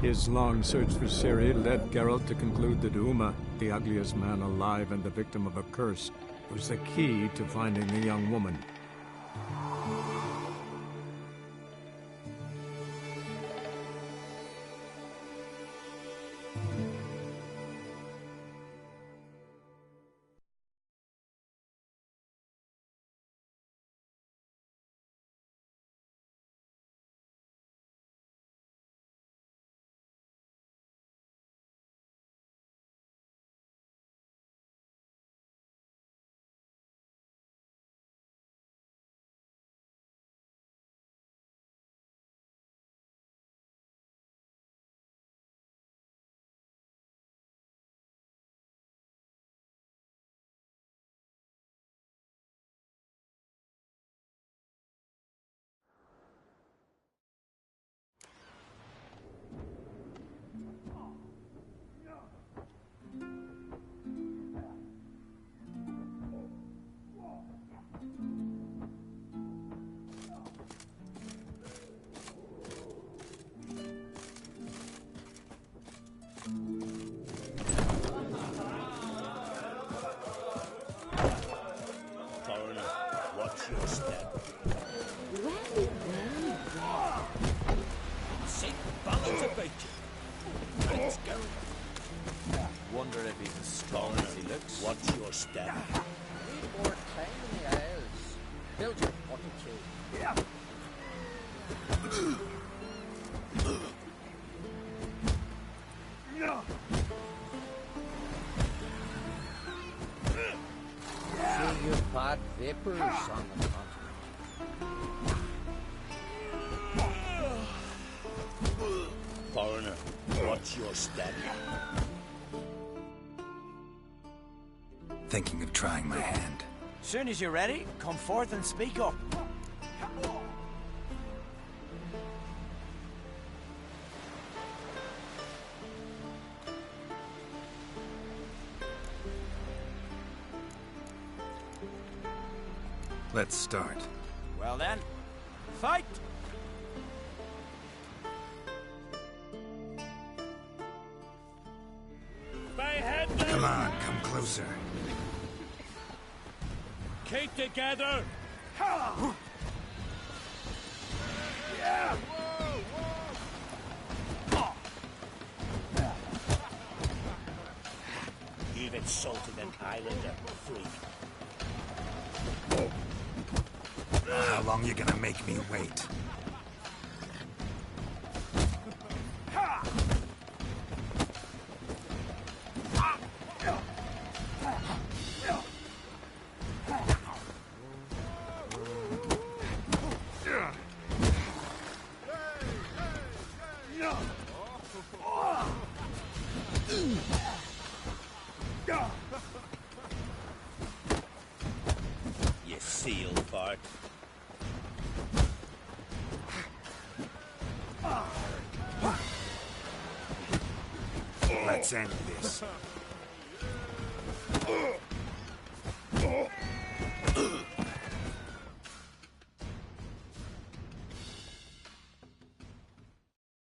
His long search for Ciri led Geralt to conclude that Uma, the ugliest man alive and the victim of a curse, was the key to finding the young woman. Wonder if he's as strong as he looks. Watch your step. Need more time in the Isles. Build your fortitude. See you bad vapors on the continent. Foreigner, watch your step. Thinking of trying my hand. Soon as you're ready, come forth and speak up. Let's start. Well then, fight! Come on, come closer. Keep together! You've insulted an islander, freak. How long you gonna make me wait? You seal fart. Let's end this.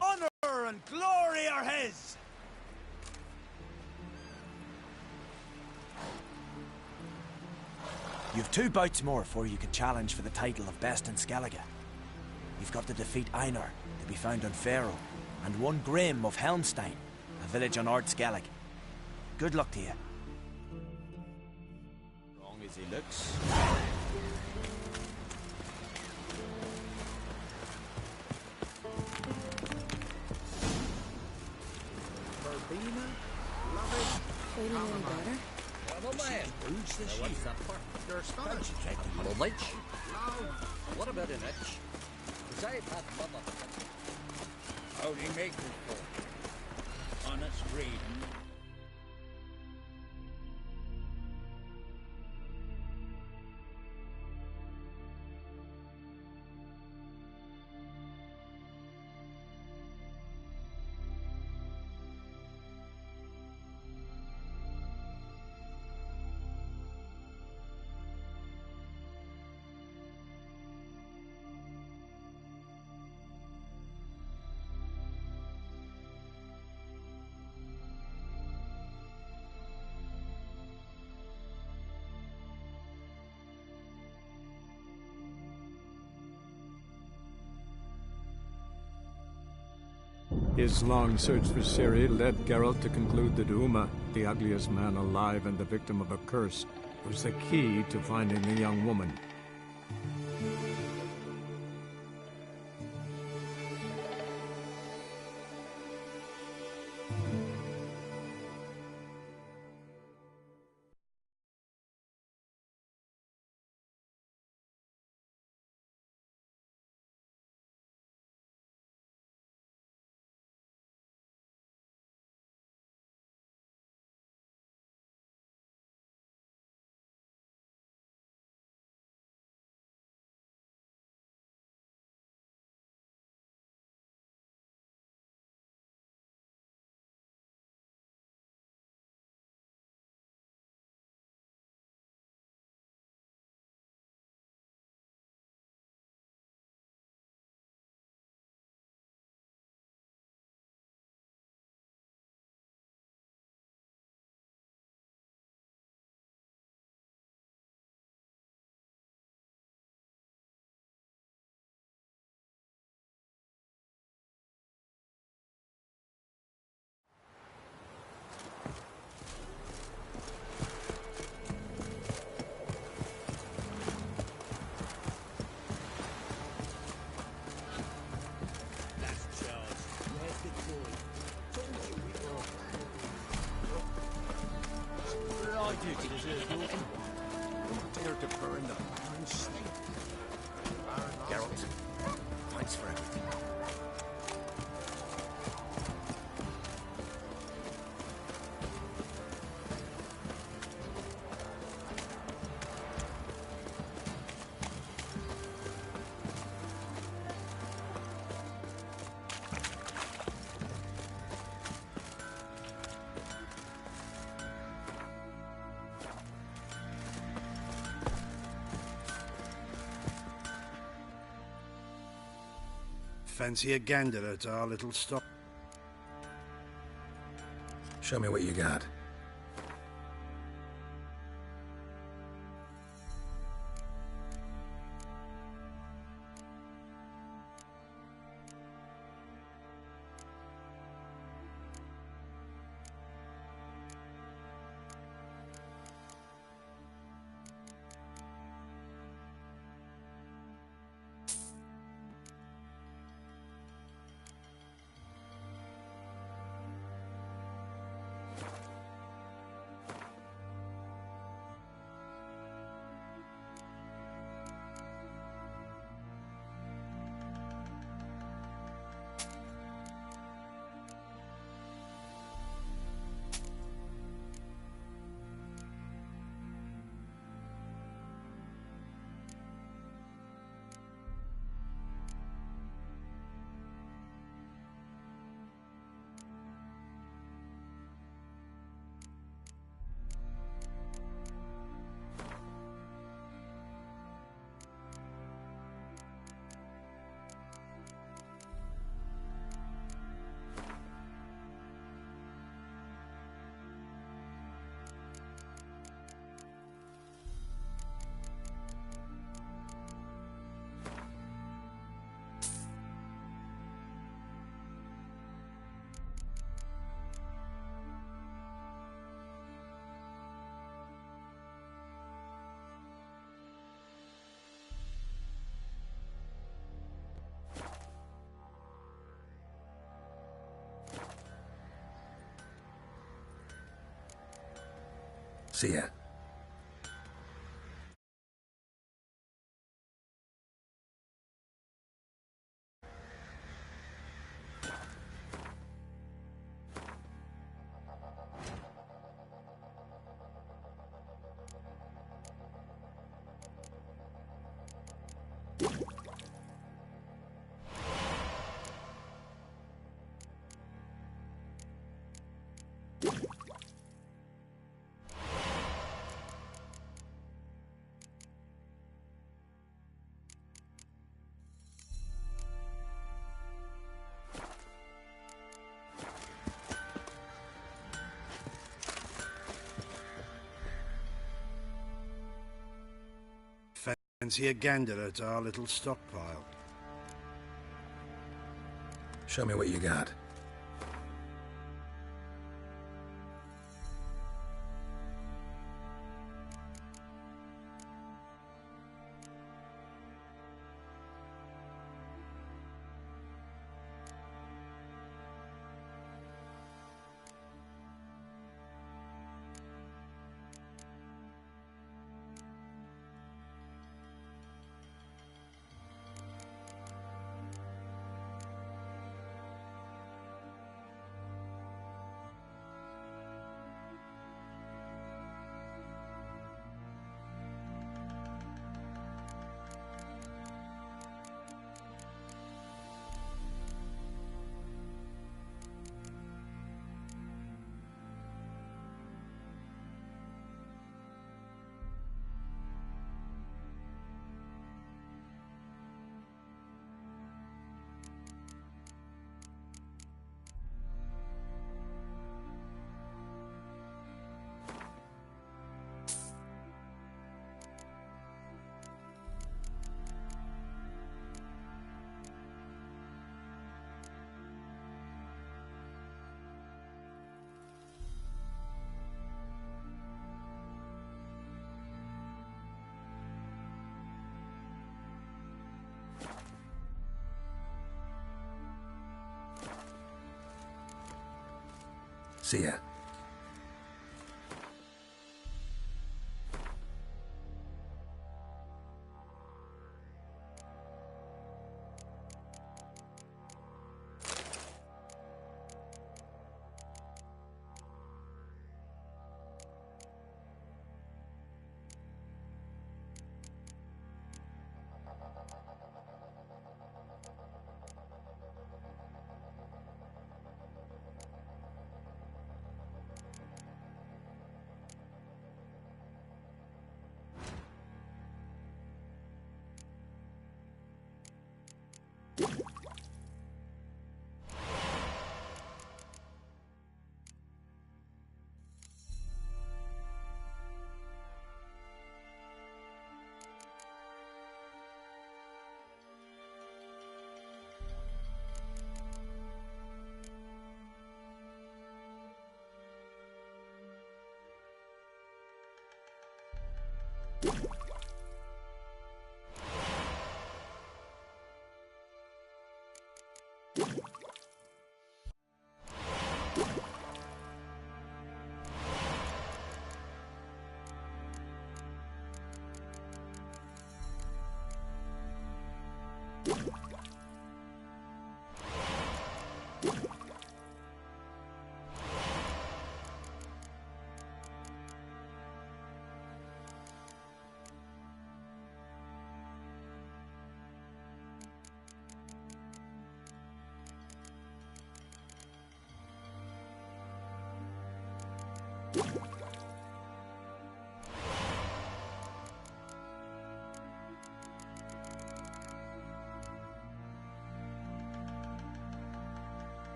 Honor and glory are his! You've 2 bouts more before you can challenge for the title of Best in Skellige. You've got to defeat Einar, to be found on Faroe, and 1 Grim of Helmstein, a village on Ard Skellig. Good luck to you. Wrong as he looks. Verbena, Lovage, Waiting any better? Well, man, who's the sheep? You're astonished. Lovage? No. What about an itch? Because I've had Bubba. How'd he make it for? Honest reading. His long search for Ciri led Geralt to conclude that Uma, the ugliest man alive and the victim of a curse, was the key to finding the young woman. Geralt, thanks for everything. Fancy a gander at our little stop? Show me what you got. See ya. Fancy a gander at our little stockpile? Show me what you got. See ya.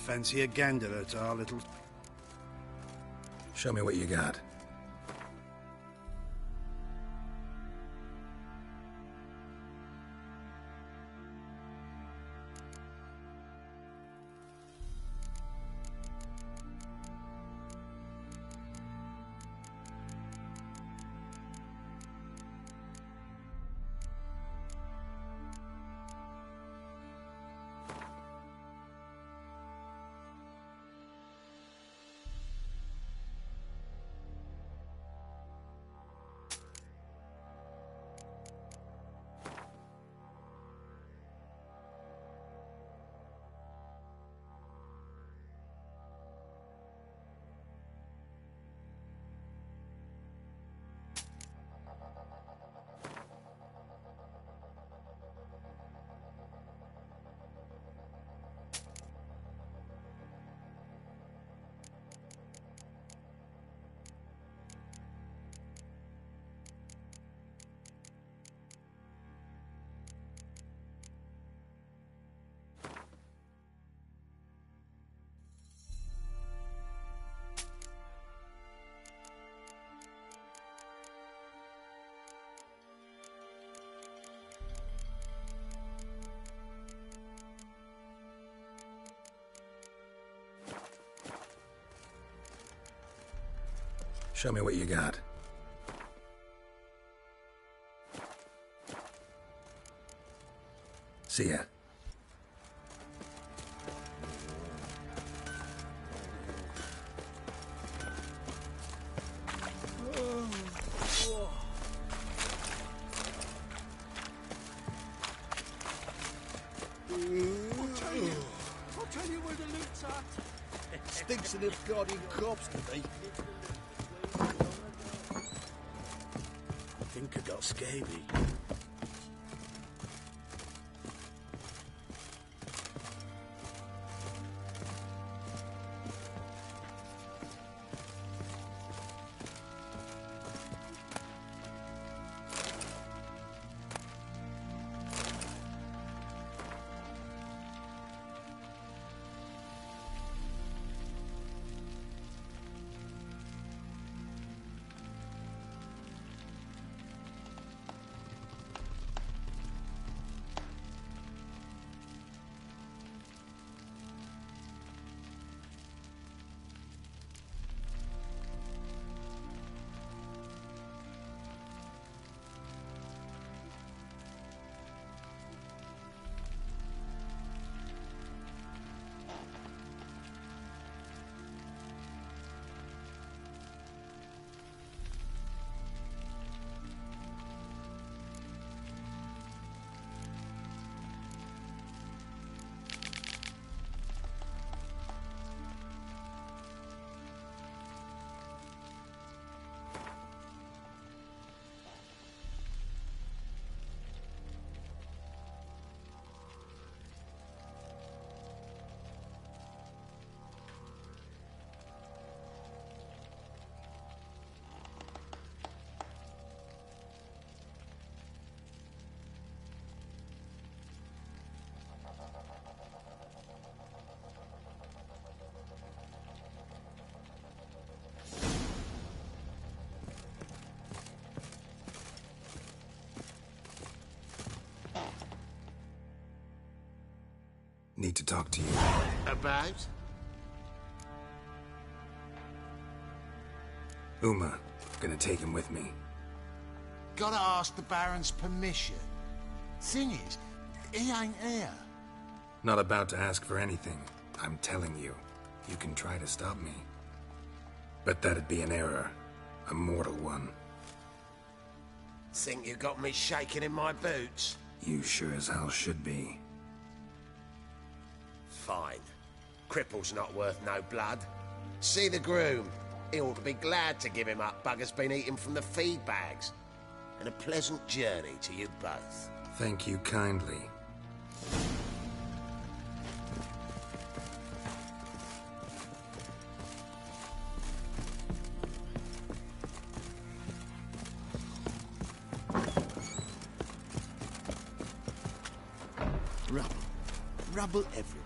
Fancy a gander at our little... Show me what you got. Show me what you got. See ya. I'll tell you where the loot's at. Stinks of this guardian corpse to me. I think I got scaby. Need to talk to you. About? Uma. Gonna take him with me. Gotta ask the Baron's permission. Thing is, he ain't here. Not about to ask for anything. I'm telling you. You can try to stop me. But that'd be an error. A mortal one. Think you got me shaking in my boots? You sure as hell should be. Fine. Cripple's not worth no blood. See the groom. He ought to be glad to give him up. Bugger's been eating from the feed bags. And a pleasant journey to you both. Thank you kindly. Rubble. Rubble everywhere.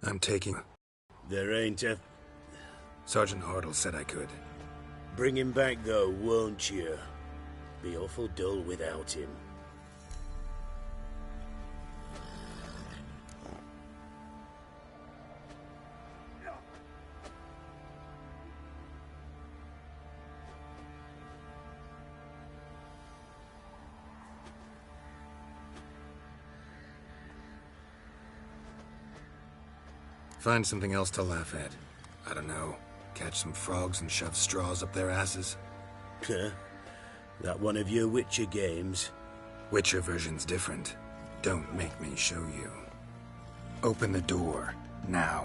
I'm taking... There ain't a... Sergeant Hartle said I could. Bring him back, though, won't you? Be awful dull without him. Find something else to laugh at. I don't know. Catch some frogs and shove straws up their asses. Huh? That one of your Witcher games? Witcher version's different. Don't make me show you. Open the door, now.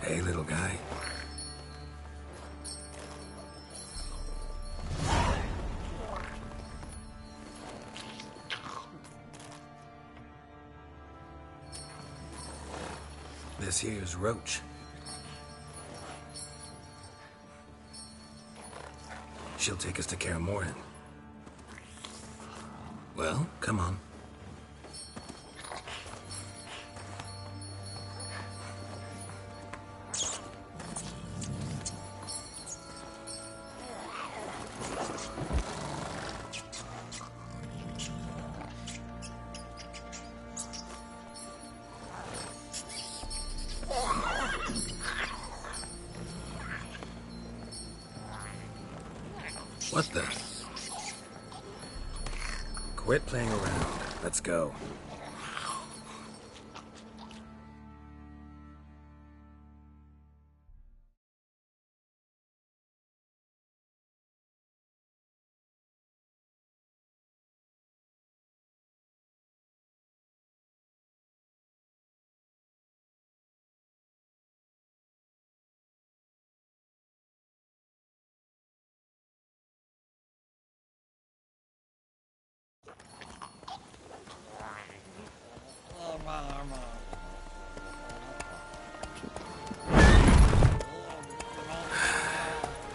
Hey, little guy. This here's Roach. She'll take us to Kaer Morhen. Well, come on. What the? Quit playing around. Let's go.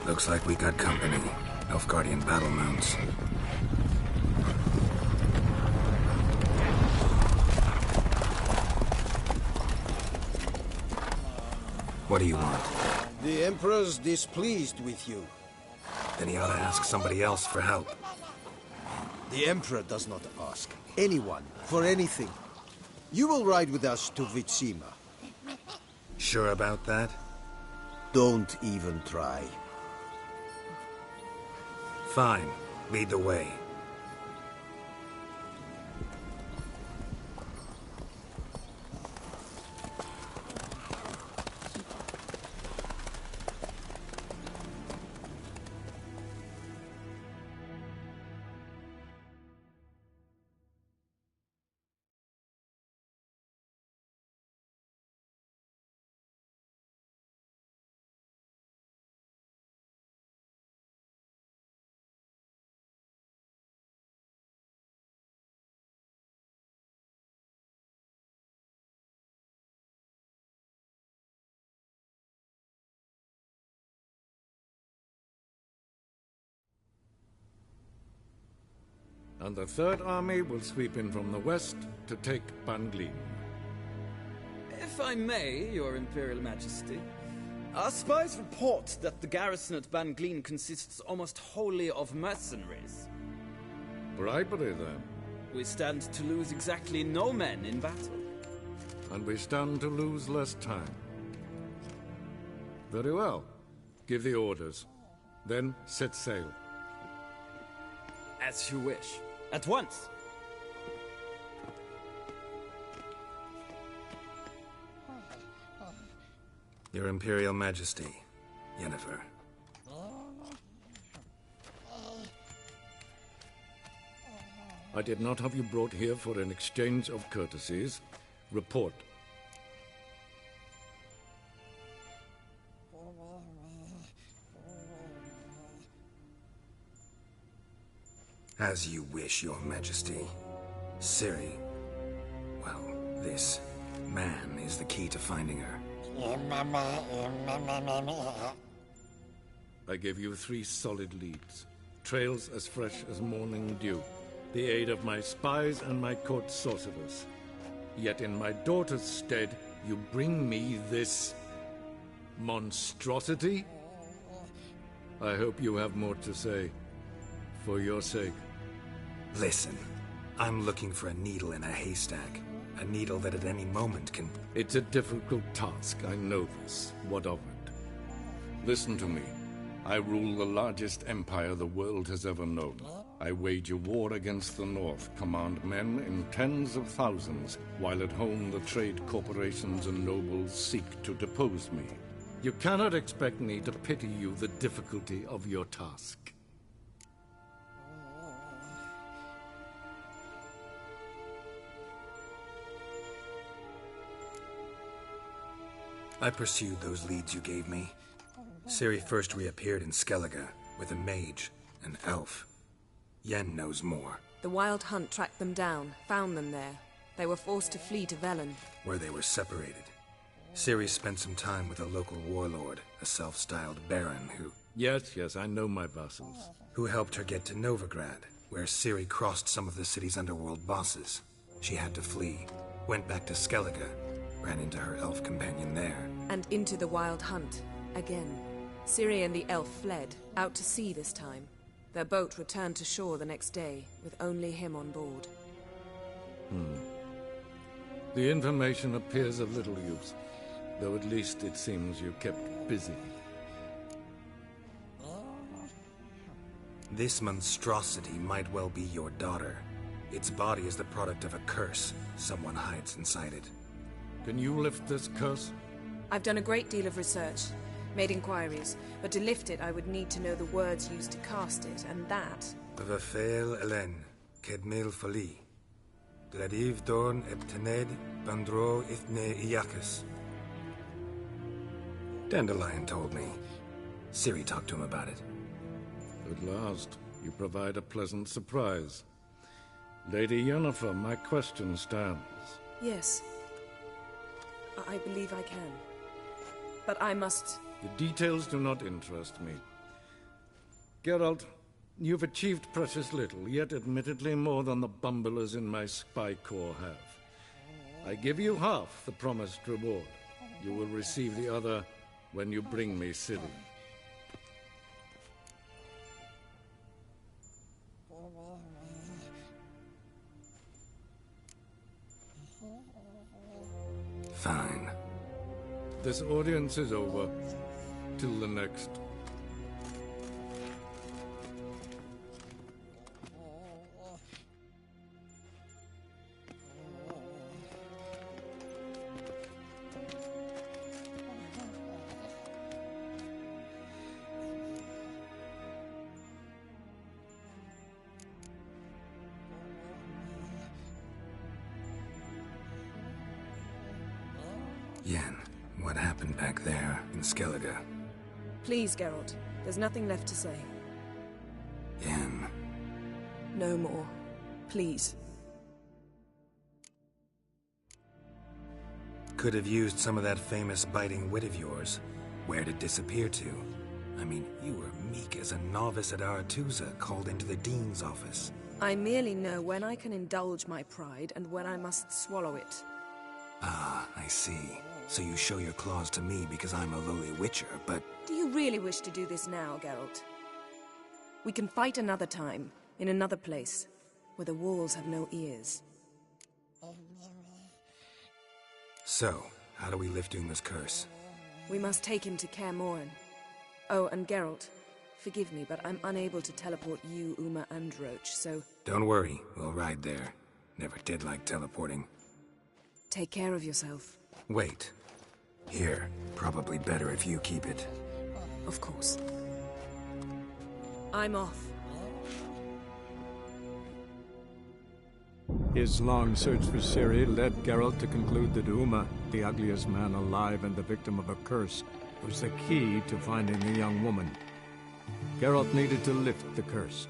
Looks like we got company. Nilfgaardian battle mounts. What do you want? The Emperor's displeased with you. Then he ought to ask somebody else for help. The Emperor does not ask anyone for anything. You will ride with us to Vitsima. Sure about that? Don't even try. Fine. Lead the way. And the Third Army will sweep in from the west to take Ban Glin. If I may, Your Imperial Majesty, our spies report that the garrison at Ban Glin consists almost wholly of mercenaries. Bribery, then. We stand to lose exactly no men in battle. And we stand to lose less time. Very well. Give the orders. Then set sail. As you wish. At once! Your Imperial Majesty, Yennefer. I did not have you brought here for an exchange of courtesies. Report. As you wish, Your Majesty. Ciri. Well, this man is the key to finding her. I give you 3 solid leads. Trails as fresh as morning dew. The aid of my spies and my court sorcerers. Yet in my daughter's stead, you bring me this monstrosity? I hope you have more to say. For your sake. Listen, I'm looking for a needle in a haystack. A needle that at any moment can... It's a difficult task, I know this. What of it? Listen to me. I rule the largest empire the world has ever known. I wage a war against the North, command men in tens of thousands, while at home the trade corporations and nobles seek to depose me. You cannot expect me to pity you the difficulty of your task. I pursued those leads you gave me. Ciri first reappeared in Skellige with a mage, an elf. Yen knows more. The Wild Hunt tracked them down, found them there. They were forced to flee to Velen, where they were separated. Ciri spent some time with a local warlord, a self-styled baron who... Yes, I know my vassals. Who helped her get to Novigrad, where Ciri crossed some of the city's underworld bosses. She had to flee, went back to Skellige, ran into her elf companion there. and into the Wild Hunt again. Ciri and the elf fled, out to sea this time. Their boat returned to shore the next day, with only him on board. The information appears of little use, though at least it seems you kept busy. This monstrosity might well be your daughter. Its body is the product of a curse. Someone hides inside it. Can you lift this curse? I've done a great deal of research, made inquiries, but to lift it I would need to know the words used to cast it, and that... Vafael Elen, Kedmil Fali. Gladiv Dorn Ebtened Bandro Ithne Iacus. Dandelion told me. Ciri talked to him about it. At last, you provide a pleasant surprise. Lady Yennefer, my question stands. Yes. I believe I can. But I must... The details do not interest me. Geralt, you've achieved precious little, yet admittedly more than the bumblers in my spy corps have. I give you half the promised reward. You will receive the other when you bring me Ciri. Fine. This audience is over. Till the next. Yen, what happened back there in Skellige? Please, Geralt. There's nothing left to say. Yen. No more. Please. Could have used some of that famous biting wit of yours. Where'd it disappear to? I mean, you were meek as a novice at Aretuza, called into the Dean's office. I merely know when I can indulge my pride and when I must swallow it. Ah, I see. So you show your claws to me because I'm a lowly witcher, but... Do you really wish to do this now, Geralt? We can fight another time, in another place, where the walls have no ears. So, how do we lift Uma's curse? We must take him to Kaer Morhen. Oh, and Geralt, forgive me, but I'm unable to teleport you, Uma, and Roach, so... Don't worry, we'll ride there. Never did like teleporting. Take care of yourself. Wait. Here, probably better if you keep it. Of course. I'm off. His long search for Ciri led Geralt to conclude that Uma, the ugliest man alive and the victim of a curse, was the key to finding the young woman. Geralt needed to lift the curse,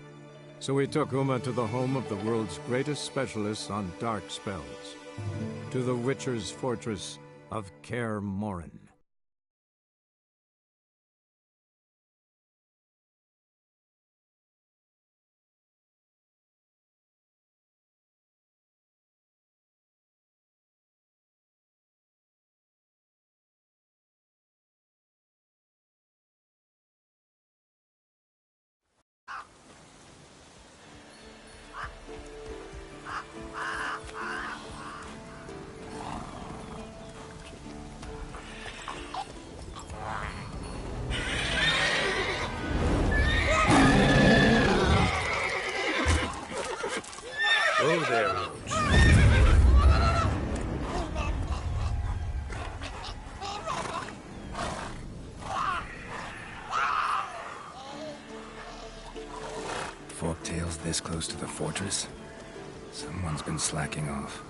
so he took Uma to the home of the world's greatest specialists on dark spells, to the Witcher's fortress of Kaer Morhen. Whoa there, Roach. Forktail's this close to the fortress? Someone's been slacking off.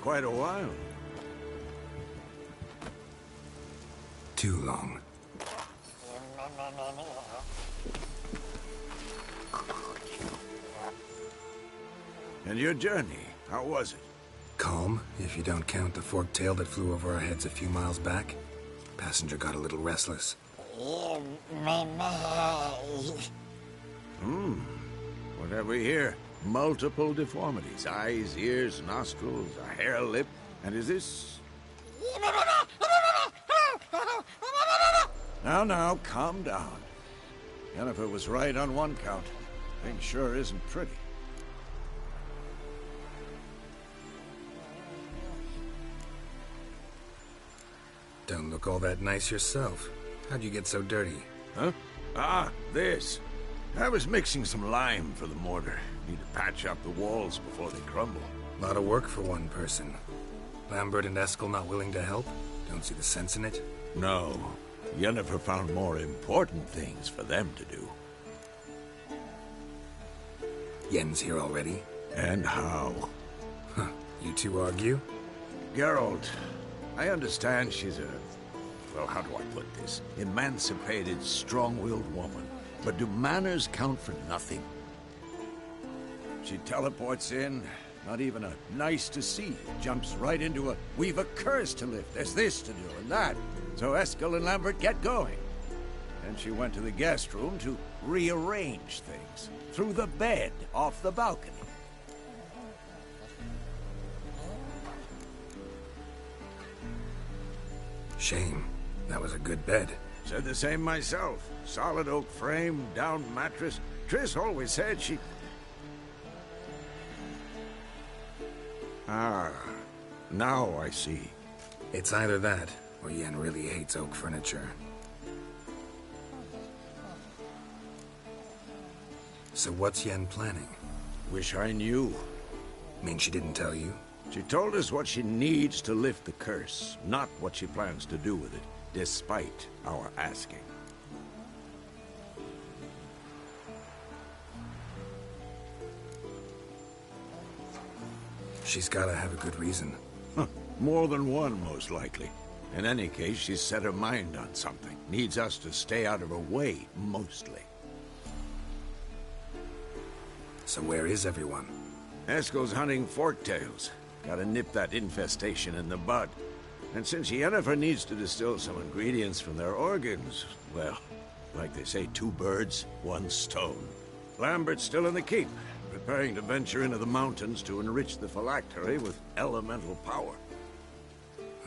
Quite a while. Too long. And your journey, how was it? Calm, if you don't count the forktail that flew over our heads a few miles back. Passenger got a little restless. What have we here? Multiple deformities. Eyes, ears, nostrils, a hair lip. And is this... Now, calm down. Yennefer was right on one count. Thing sure isn't pretty. Don't look all that nice yourself. How'd you get so dirty? Huh? This. I was mixing some lime for the mortar. Need to patch up the walls before they crumble. Lot of work for one person. Lambert and Eskel not willing to help? Don't see the sense in it? No. Yennefer found more important things for them to do. Yen's here already? And how? Huh. You two argue? Geralt, I understand she's well, how do I put this? Emancipated, strong-willed woman. But do manners count for nothing? She teleports in, not even a nice to see. Jumps right into a, we've a curse to lift, there's this to do and that. So Eskel and Lambert get going. And she went to the guest room to rearrange things. Through the bed, off the balcony. Shame. That was a good bed. Said the same myself. Solid oak frame, down mattress. Triss always said she... Now I see. It's either that, or Yen really hates oak furniture. So what's Yen planning? Wish I knew. Mean she didn't tell you? She told us what she needs to lift the curse, not what she plans to do with it, despite our asking. She's gotta have a good reason. More than one, most likely. In any case, she's set her mind on something. Needs us to stay out of her way, mostly. So where is everyone? Eskel's hunting forktails. Gotta nip that infestation in the bud. And since Yennefer needs to distill some ingredients from their organs, well, like they say, 2 birds, 1 stone. Lambert's still in the keep, preparing to venture into the mountains to enrich the phylactery with elemental power.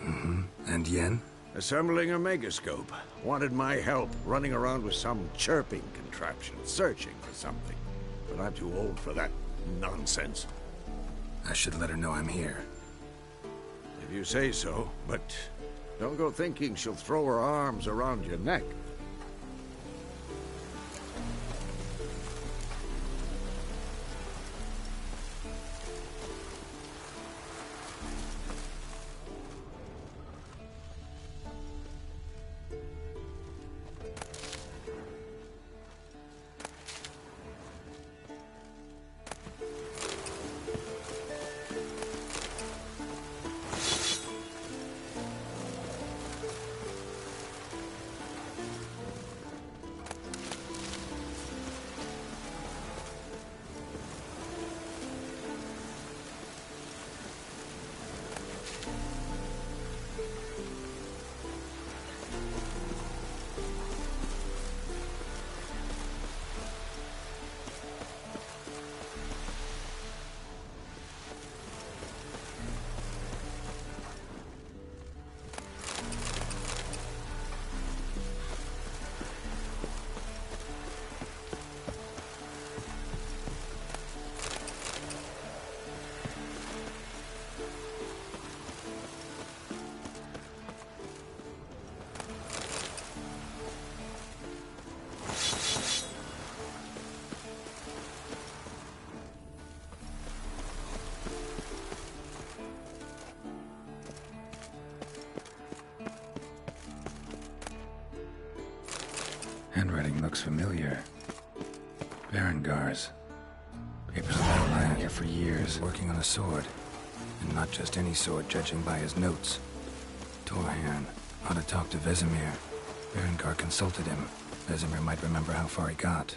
Mm-hmm. And Yen? Assembling a megascope. Wanted my help running around with some chirping contraption, searching for something. But I'm too old for that nonsense. I should let her know I'm here. If you say so, but don't go thinking she'll throw her arms around your neck. handwriting looks familiar. Berengar's. Papers have been lying here for years, working on a sword. And not just any sword, judging by his notes. Torhan, ought to talk to Vesemir. Berengar consulted him. Vesemir might remember how far he got.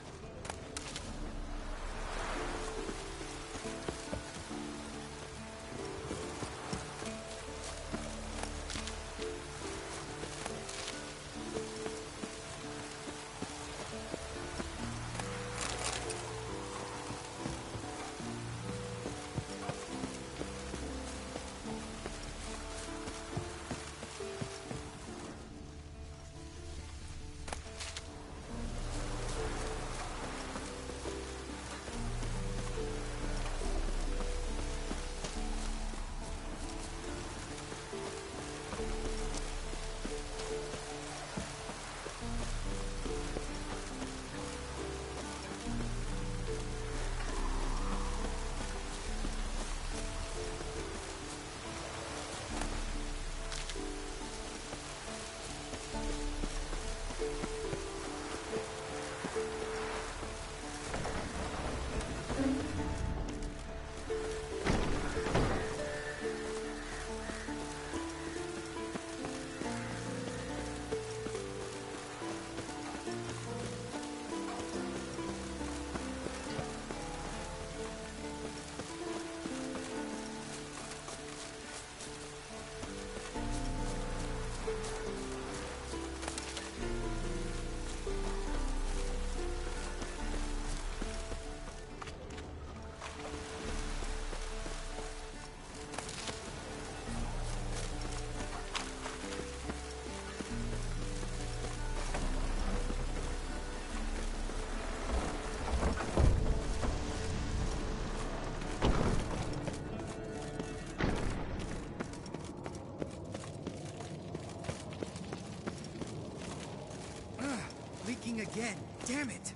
Again. Damn it!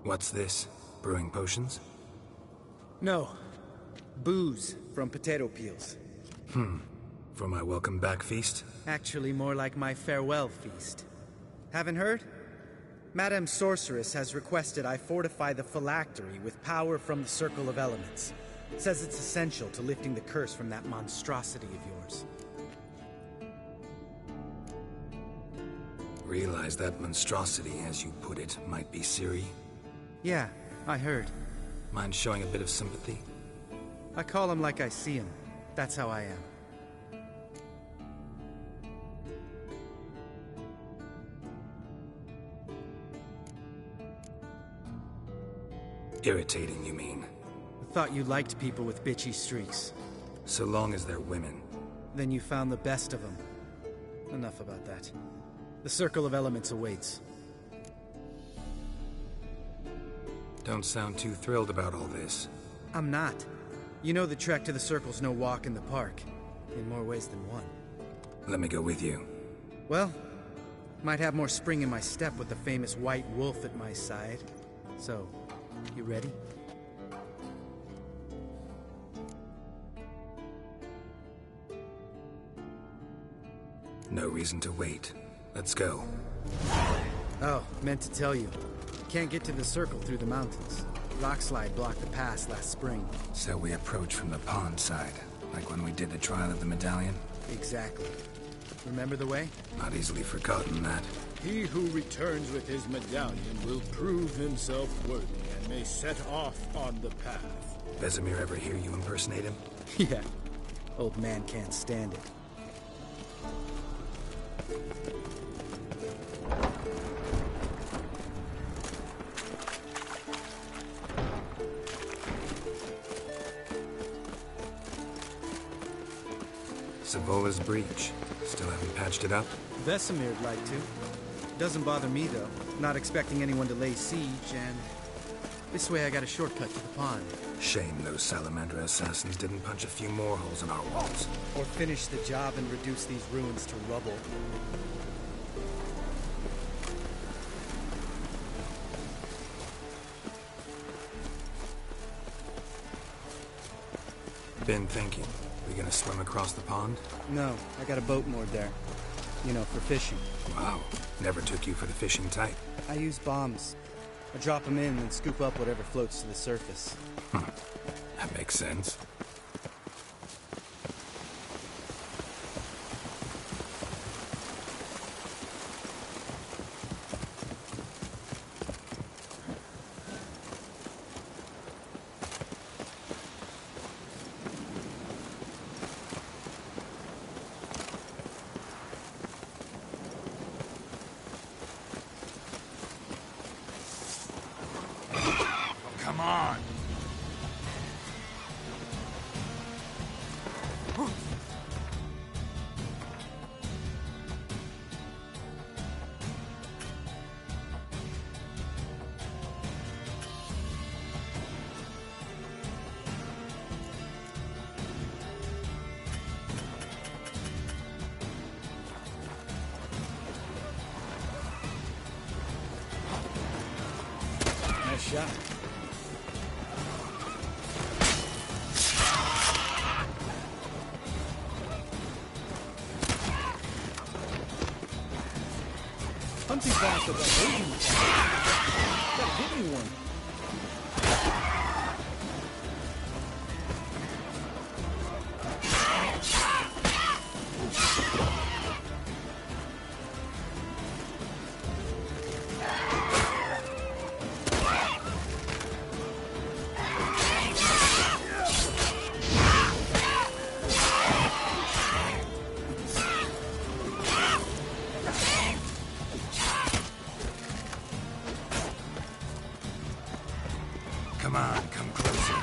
What's this? Brewing potions? No. Booze from potato peels. For my welcome back feast? Actually, more like my farewell feast. Haven't heard? Madame Sorceress has requested I fortify the phylactery with power from the Circle of Elements. Says it's essential to lifting the curse from that monstrosity of yours. Realize that monstrosity, as you put it, might be Ciri? Yeah, I heard. Mind showing a bit of sympathy? I call him like I see him. That's how I am. Irritating, you mean? I thought you liked people with bitchy streaks. So long as they're women. Then you found the best of them. Enough about that. The Circle of Elements awaits. Don't sound too thrilled about all this. I'm not. You know the trek to the Circle's no walk in the park. In more ways than one. Let me go with you. Well, might have more spring in my step with the famous White Wolf at my side. So, you ready? No reason to wait. Let's go. Oh, meant to tell you. Can't get to the Circle through the mountains. Rockslide blocked the pass last spring. So we approach from the pond side, like when we did the trial of the medallion? Exactly. Remember the way? Not easily forgotten, that. He who returns with his medallion will prove himself worthy and may set off on the path. Vesemir ever hear you impersonate him? Yeah. Old man can't stand it. Savola's breach. Still haven't patched it up? Vesemir'd like to. Doesn't bother me, though. Not expecting anyone to lay siege, and... this way I got a shortcut to the pond. Shame those Salamandra assassins didn't punch a few more holes in our walls. Or finish the job and reduce these ruins to rubble. Been thinking. We gonna swim across the pond? No, I got a boat moored there. You know, for fishing. Wow. Never took you for the fishing type. I use bombs. I drop them in and scoop up whatever floats to the surface. That makes sense. Come on! Nice shot. Hunting fast at that raging fire. Gotta give me one. Come on, come closer.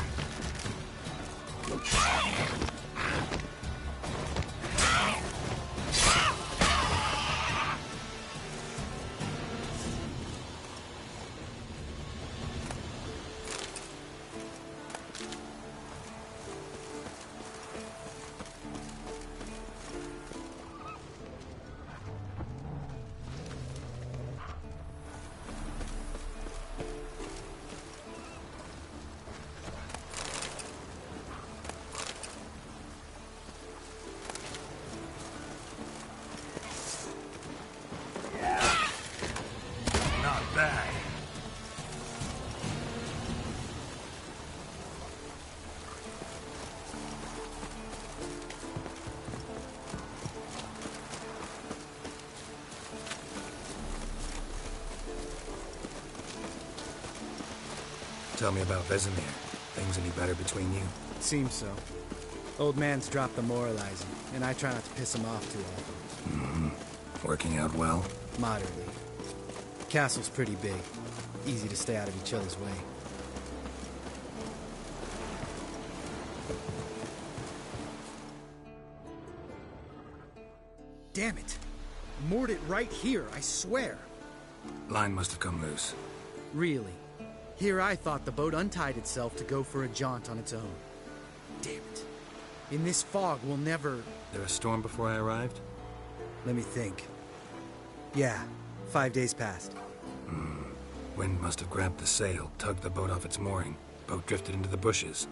Not bad. Tell me about Vesemir. Things any better between you? Seems so. Old man's dropped the moralizing, and I try not to piss him off too often. Mm-hmm. Working out well? Moderately. Castle's pretty big. Easy to stay out of each other's way. Damn it! Moored it right here, I swear! Line must have come loose. Really? Here I thought the boat untied itself to go for a jaunt on its own. Damn it. In this fog, we'll never... There a storm before I arrived? Let me think. Yeah, 5 days passed. Wind must have grabbed the sail, tugged the boat off its mooring. Boat drifted into the bushes.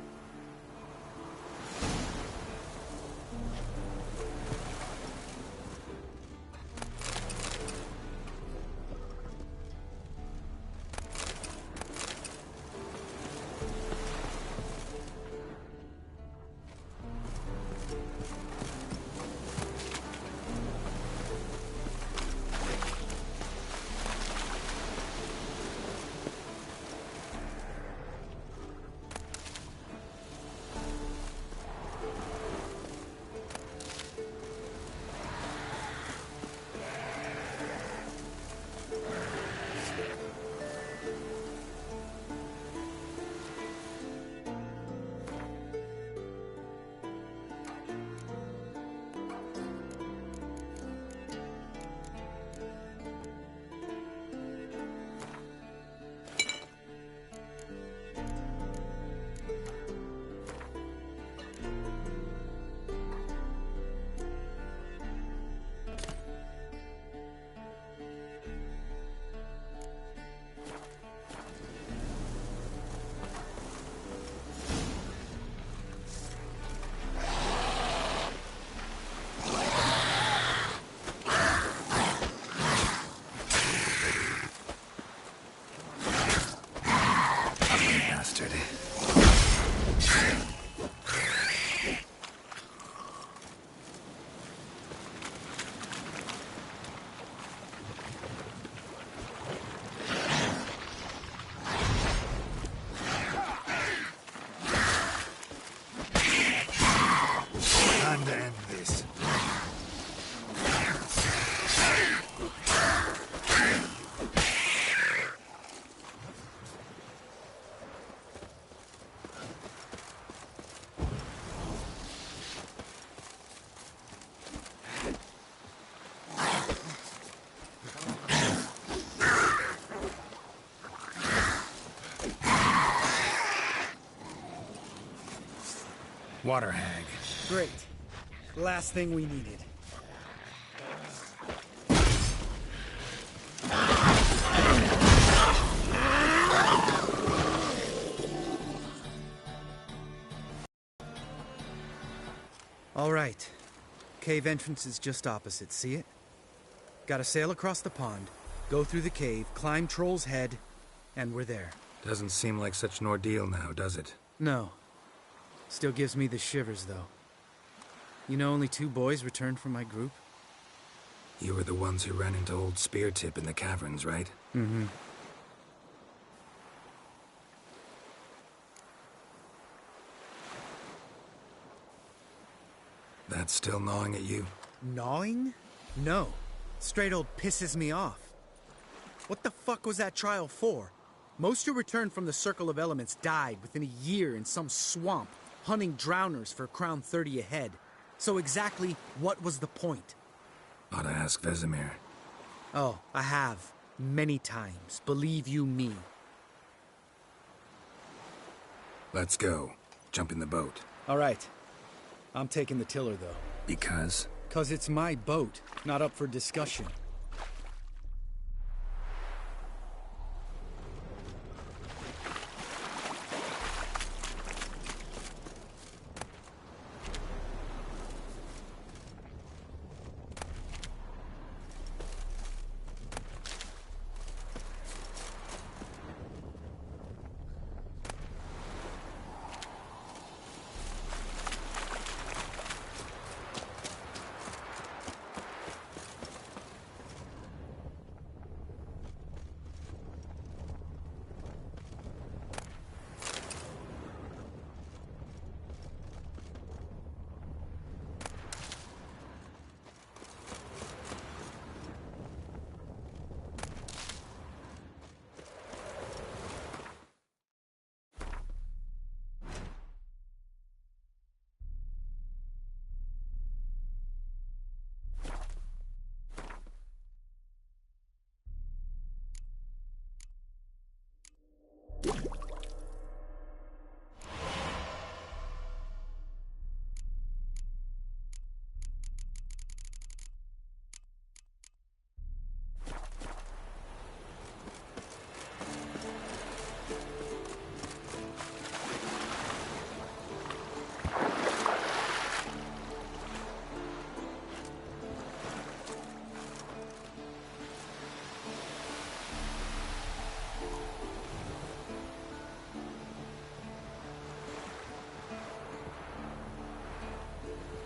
Time to end this. Water hag. Great. Last thing we needed. All right. Cave entrance is just opposite, see it? Gotta sail across the pond, go through the cave, climb Troll's Head, and we're there. Doesn't seem like such an ordeal now, does it? No. Still gives me the shivers, though. You know only 2 boys returned from my group? You were the ones who ran into old Speartip in the caverns, right? Mm-hmm. That's still gnawing at you? Gnawing? No. Straight old pisses me off. What the fuck was that trial for? Most who returned from the Circle of Elements died within a year in some swamp, hunting drowners for Crown 30 a head. So exactly what was the point? Ought to ask Vesemir. Oh, I have. Many times. Believe you me. Let's go. Jump in the boat. All right. I'm taking the tiller, though. Because? 'Cause it's my boat, not up for discussion.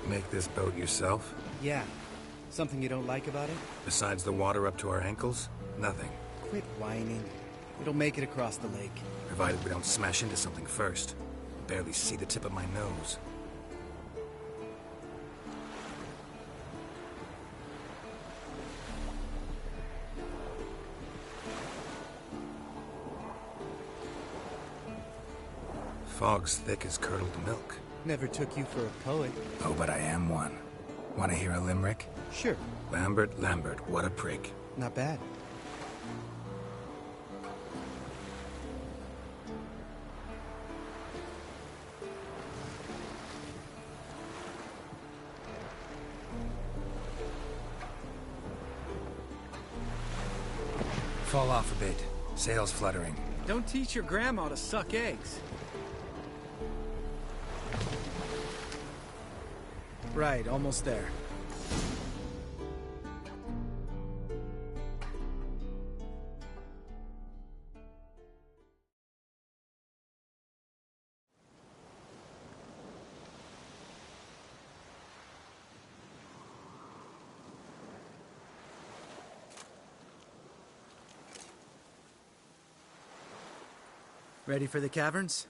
Make this boat yourself? Yeah. Something you don't like about it? Besides the water up to our ankles? Nothing. Quit whining. It'll make it across the lake. Provided we don't smash into something first. Barely see the tip of my nose. Fog's thick as curdled milk. Never took you for a poet. Oh, but I am one. Want to hear a limerick? Sure. Lambert, what a prig. Not bad. Fall off a bit. Sails fluttering. Don't teach your grandma to suck eggs. Right, almost there. Ready for the caverns?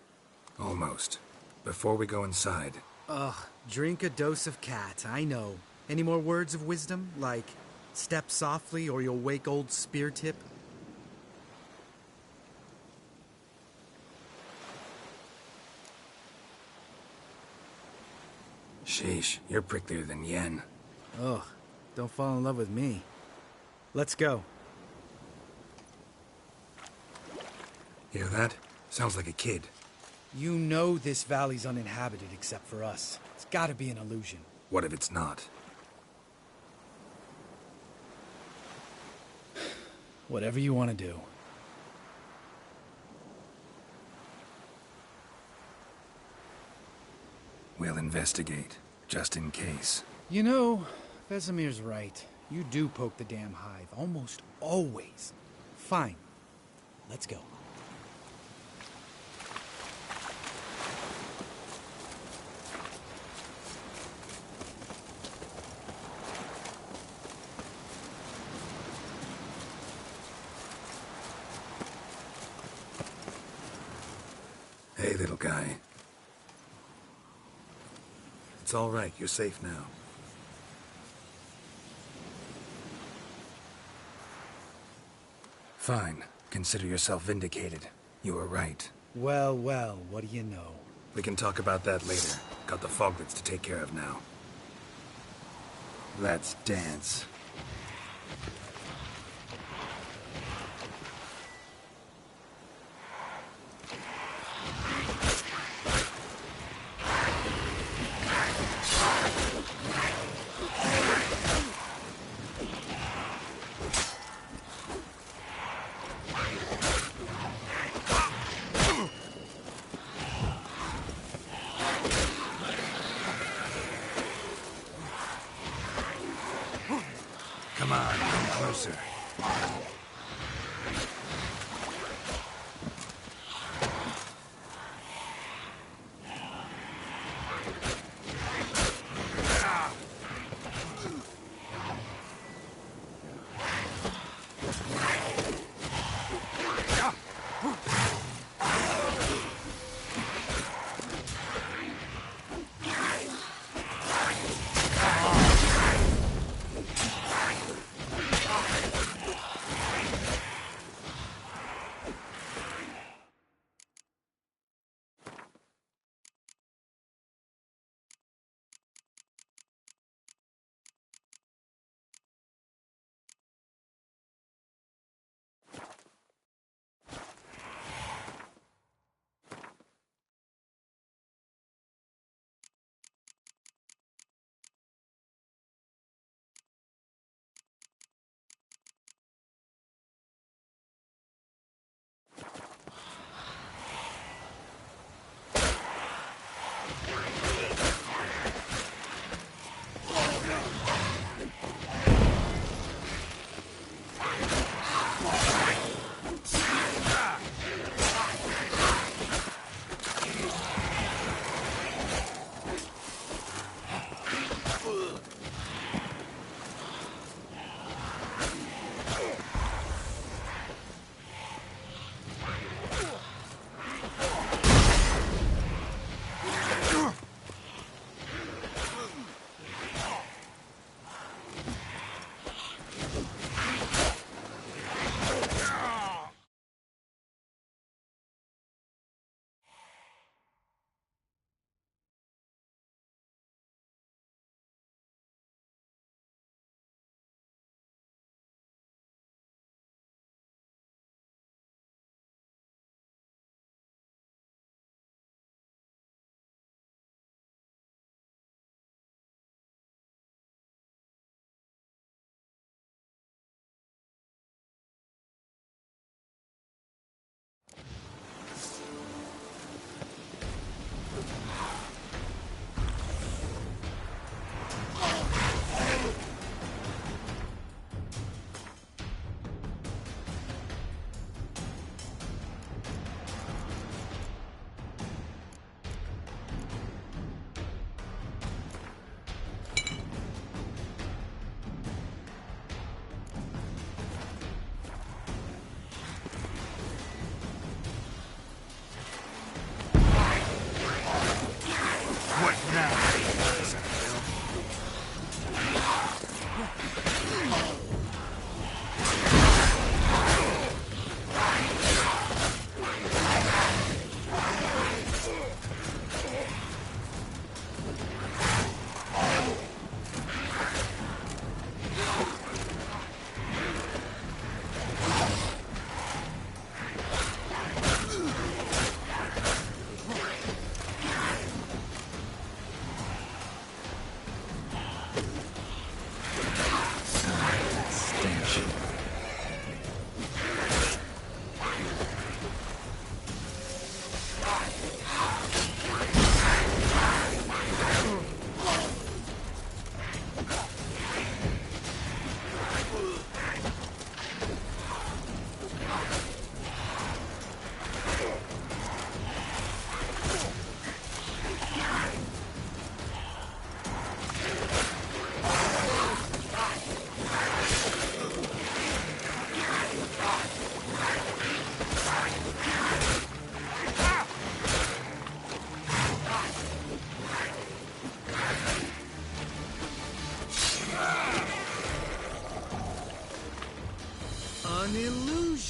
Almost. Before we go inside, Ugh, drink a dose of cat, I know. Any more words of wisdom? Like, step softly or you'll wake old Speartip? Sheesh, you're pricklier than Yen. Ugh, don't fall in love with me. Let's go. Hear that? Sounds like a kid. You know this valley's uninhabited except for us. It's gotta be an illusion. What if it's not? Whatever you want to do. We'll investigate, just in case. You know, Vesemir's right. You do poke the damn hive, almost always. Fine. Let's go. Hey, little guy. It's all right. You're safe now. Fine. Consider yourself vindicated. You were right. Well, well, what do you know? We can talk about that later. Got the Foglets to take care of now. Let's dance. Come on, come closer.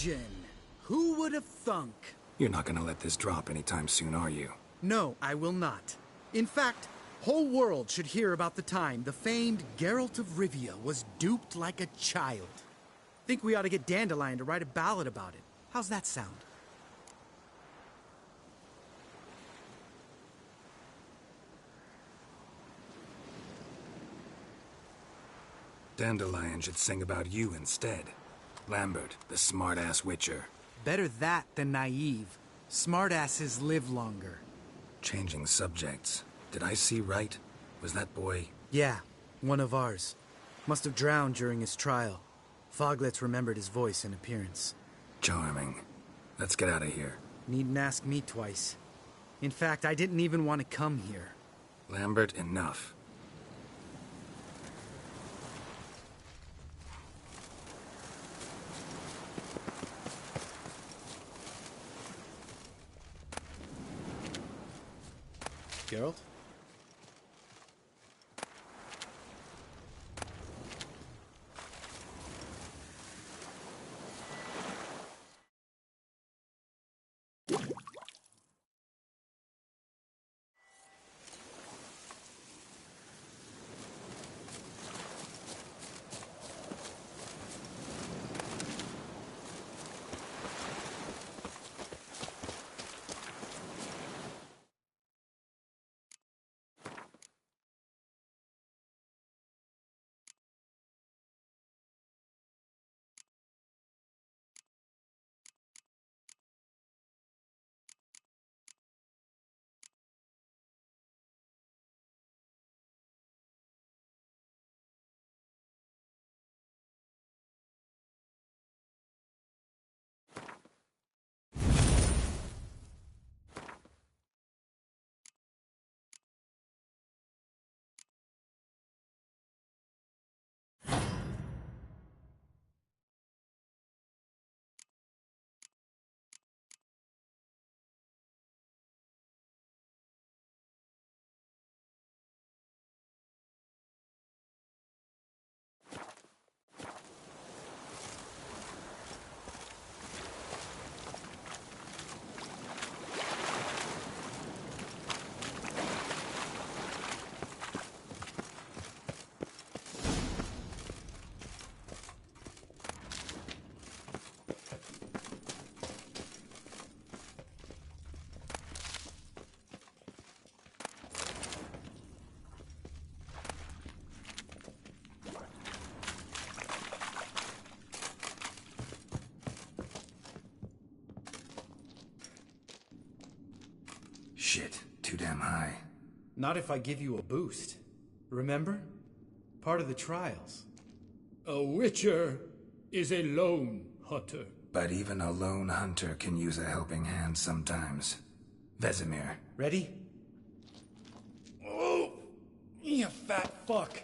Legend! Who would have thunk? You're not gonna let this drop anytime soon, are you? No, I will not. In fact, whole world should hear about the time the famed Geralt of Rivia was duped like a child. Think we ought to get Dandelion to write a ballad about it. How's that sound? Dandelion should sing about you instead. Lambert, the smart-ass witcher. Better that than naive. Smartasses live longer. Changing subjects. Did I see right? Was that boy... Yeah, one of ours. Must have drowned during his trial. Foglets remembered his voice and appearance. Charming. Let's get out of here. Needn't ask me twice. In fact, I didn't even want to come here. Lambert, enough. Geralt? Shit, too damn high. Not if I give you a boost. Remember? Part of the trials. A witcher is a lone hunter. But even a lone hunter can use a helping hand sometimes. Vesemir. Ready? Oh, you fat fuck.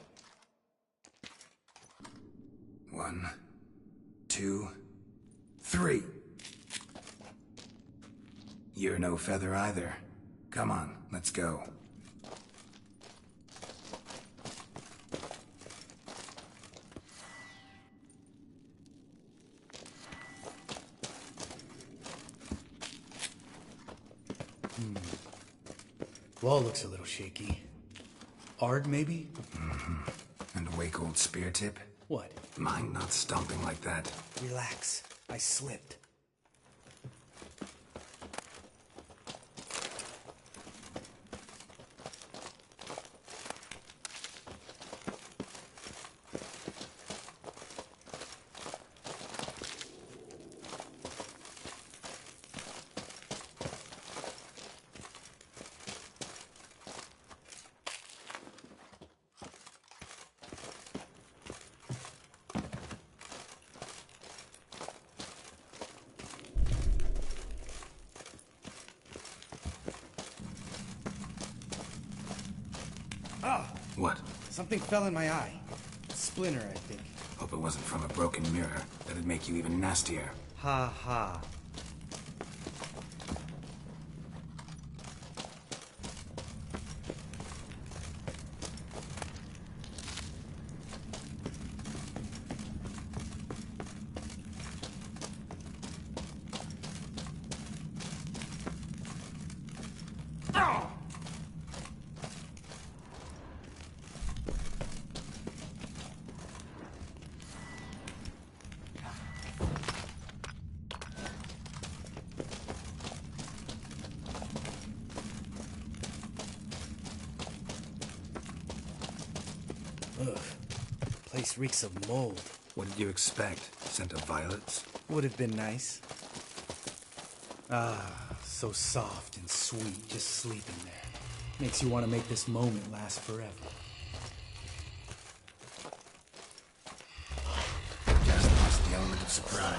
1, 2, 3. You're no feather either. Come on, let's go. Wall looks a little shaky. Ard, maybe? And wake old spear tip? What? Mind not stomping like that. Relax. I slipped. What? Something fell in my eye. Splinter, I think. Hope it wasn't from a broken mirror. That'd make you even nastier. Ha ha. Ugh. Place reeks of mold. What did you expect? Scent of violets? Would have been nice. Ah, so soft and sweet, just sleeping there. Makes you want to make this moment last forever. Just lost the element of surprise.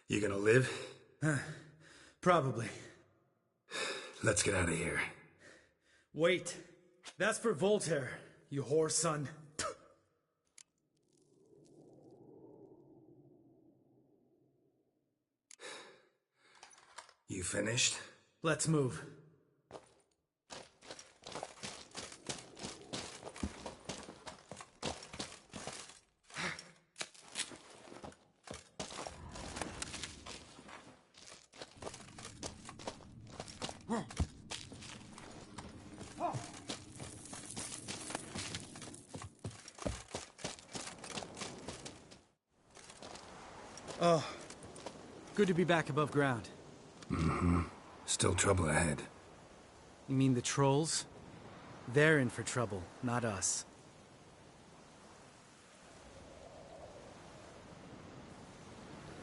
You gonna live? Probably. Let's get out of here. Wait. That's for Voltaire, you whore son. You finished? Let's move. Oh, good to be back above ground. Mm-hmm. Still trouble ahead. You mean the trolls? They're in for trouble, not us.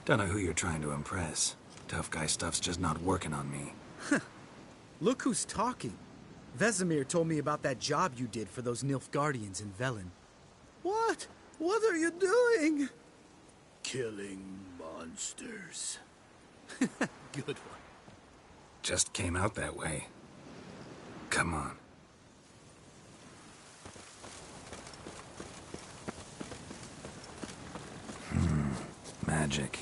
Don't know who you're trying to impress. Tough guy stuff's just not working on me. Look who's talking. Vesemir told me about that job you did for those Nilfgaardians in Velen. What? What are you doing? Killing monsters. Good one. Just came out that way. Come on. Magic.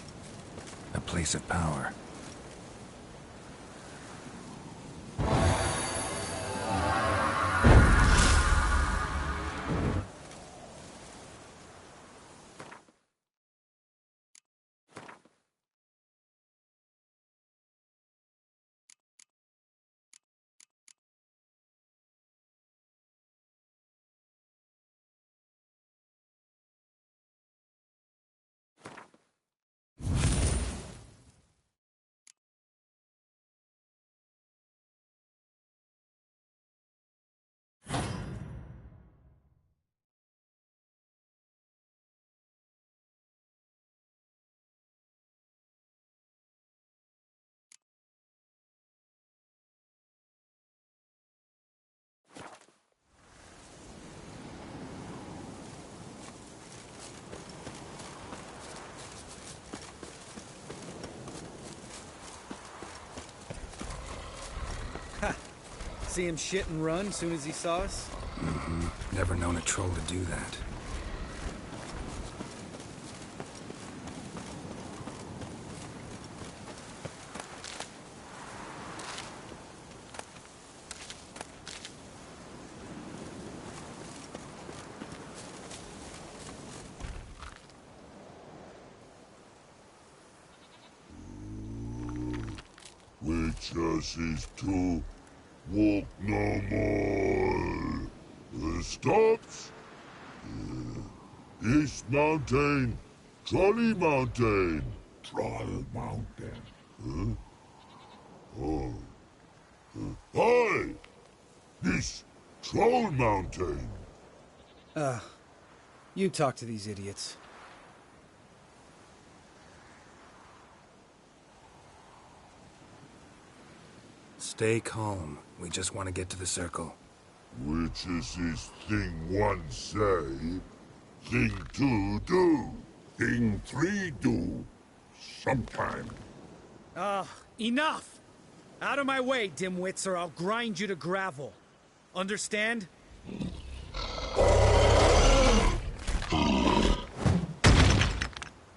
A place of power. See him shit and run soon as he saw us? Mm-hmm. Never known a troll to do that. Witches is to walk no more. Stops. East Mountain. Trolley Mountain. Troll Mountain. Huh? Oh. Hi! This Troll Mountain. You talk to these idiots. Stay calm. We just want to get to the circle. Which is this thing one say, thing two do, thing three do, sometime. Enough! Out of my way, dimwits, or I'll grind you to gravel. Understand?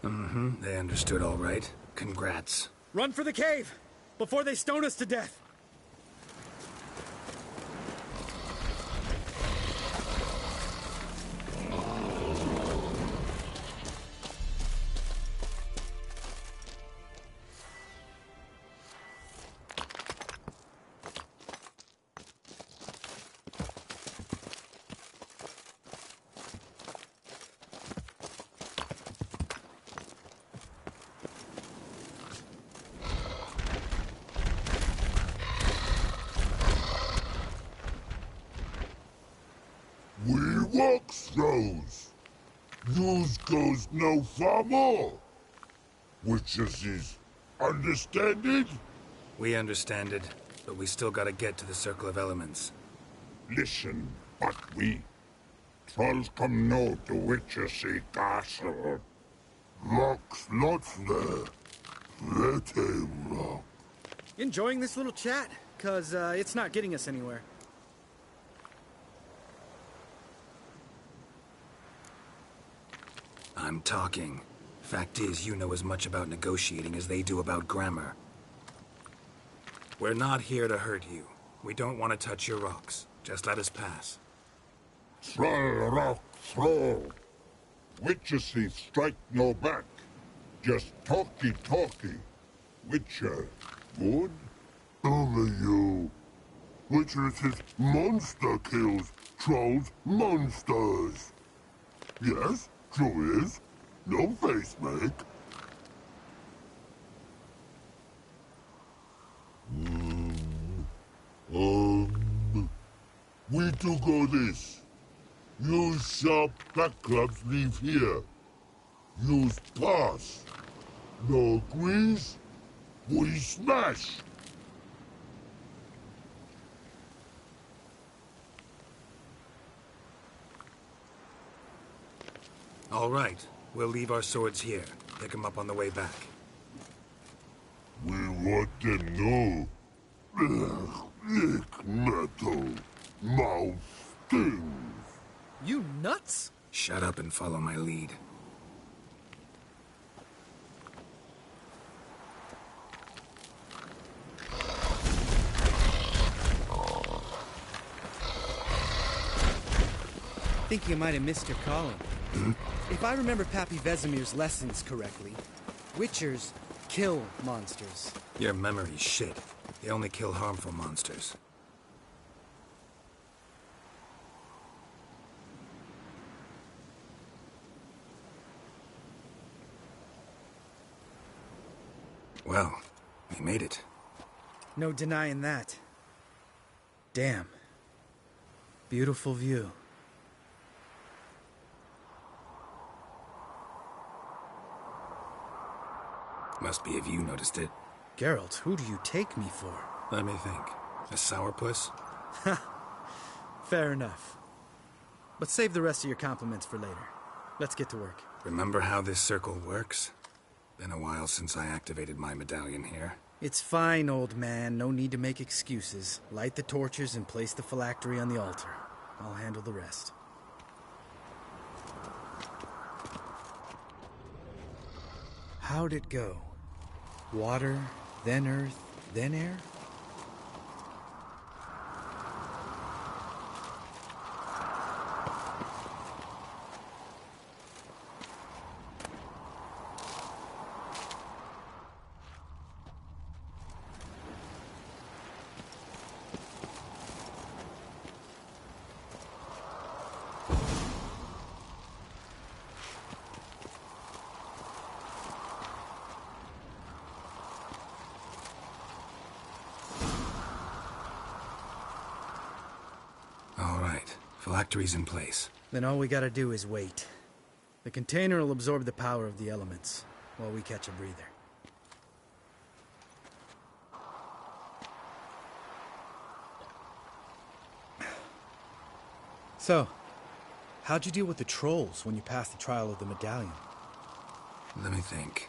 Mm-hmm. They understood all right. Congrats. Run for the cave! Before they stone us to death! Walk throws. News goes no far more. Witches is understand it? We understand it, but we still gotta get to the Circle of Elements. Listen, but we. Trolls come no to Witchersea Castle. Rocks lots there. Let him rock. Enjoying this little chat? 'Cause it's not getting us anywhere. I'm talking. Fact is, you know as much about negotiating as they do about grammar. We're not here to hurt you. We don't want to touch your rocks. Just let us pass. Troll rock throw. Witchersea strike no back. Just talky. Witcher, good? Only you. Witchersea monster kills trolls monsters. Yes? True is. No face make. We do go this. Use sharp back clubs leave here. Use pass. No agrees? We smash. All right. We'll leave our swords here. Pick them up on the way back. We want them know. Lick metal. Mouth stings. You nuts? Shut up and follow my lead. think you might have missed your calling. If I remember Pappy Vesemir's lessons correctly, Witchers kill monsters. Your memory's shit. They only kill harmful monsters. Well, we made it. No denying that. Damn. Beautiful view. Must be if you noticed it. Geralt, who do you take me for? Let me think. A sourpuss? Fair enough. But save the rest of your compliments for later. Let's get to work. Remember how this circle works? Been a while since I activated my medallion here. It's fine, old man. No need to make excuses. Light the torches and place the phylactery on the altar. I'll handle the rest. How'd it go? Water, then earth, then air? Phylactery's in place. Then all we gotta do is wait. The container will absorb the power of the elements, while we catch a breather. So, how'd you deal with the trolls when you passed the trial of the medallion? Let me think.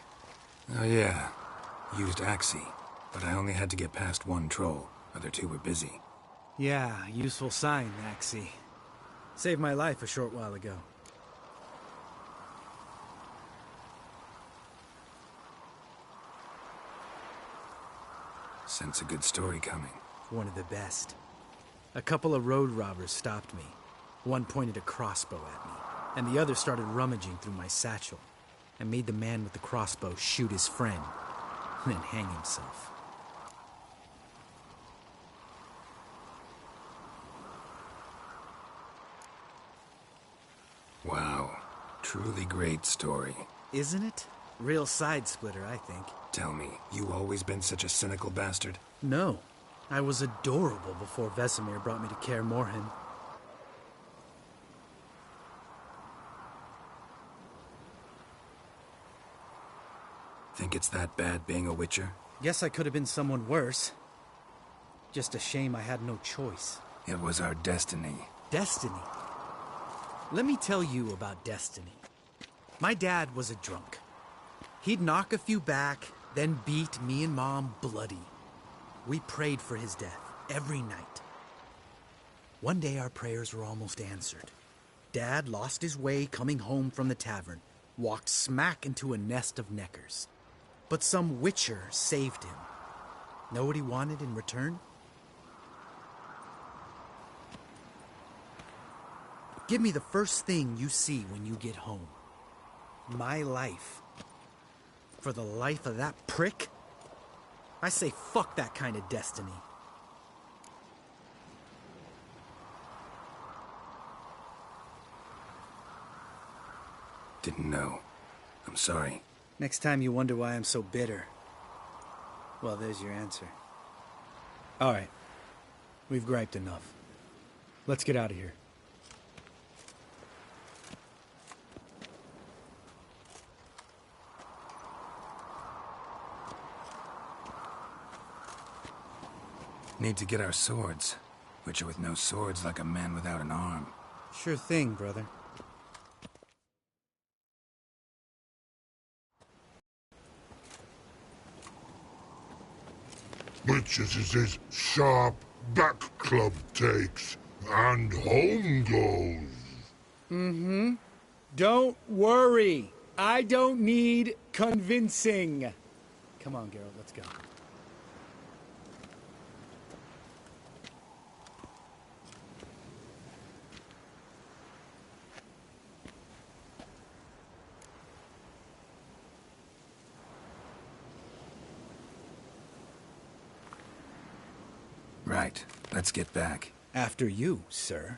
Oh yeah, used Axii, but I only had to get past one troll. Other two were busy. Yeah, useful sign, Axii. Saved my life a short while ago. Sense a good story coming. One of the best. A couple of road robbers stopped me. One pointed a crossbow at me, and the other started rummaging through my satchel. I made the man with the crossbow shoot his friend, and then hang himself. Wow. Truly great story. Isn't it? Real side-splitter, I think. Tell me, you always been such a cynical bastard? No. I was adorable before Vesemir brought me to Kaer Morhen. Think it's that bad being a Witcher? Guess I could have been someone worse. Just a shame I had no choice. It was our destiny. Destiny? Let me tell you about destiny. My dad was a drunk. He'd knock a few back, then beat me and Mom bloody. We prayed for his death every night. One day our prayers were almost answered. Dad lost his way coming home from the tavern, walked smack into a nest of neckers. But some Witcher saved him. Know what he wanted in return? Give me the first thing you see when you get home. My life. For the life of that prick? I say fuck that kind of destiny. Didn't know. I'm sorry. Next time you wonder why I'm so bitter, well, there's your answer. All right. We've griped enough. Let's get out of here. Need to get our swords. Witcher with no swords like a man without an arm. Sure thing, brother. Witches is his sharp back club takes, and home goes. Mm-hmm. Don't worry. I don't need convincing. Come on, Geralt, let's go. Right. Let's get back. After you, sir.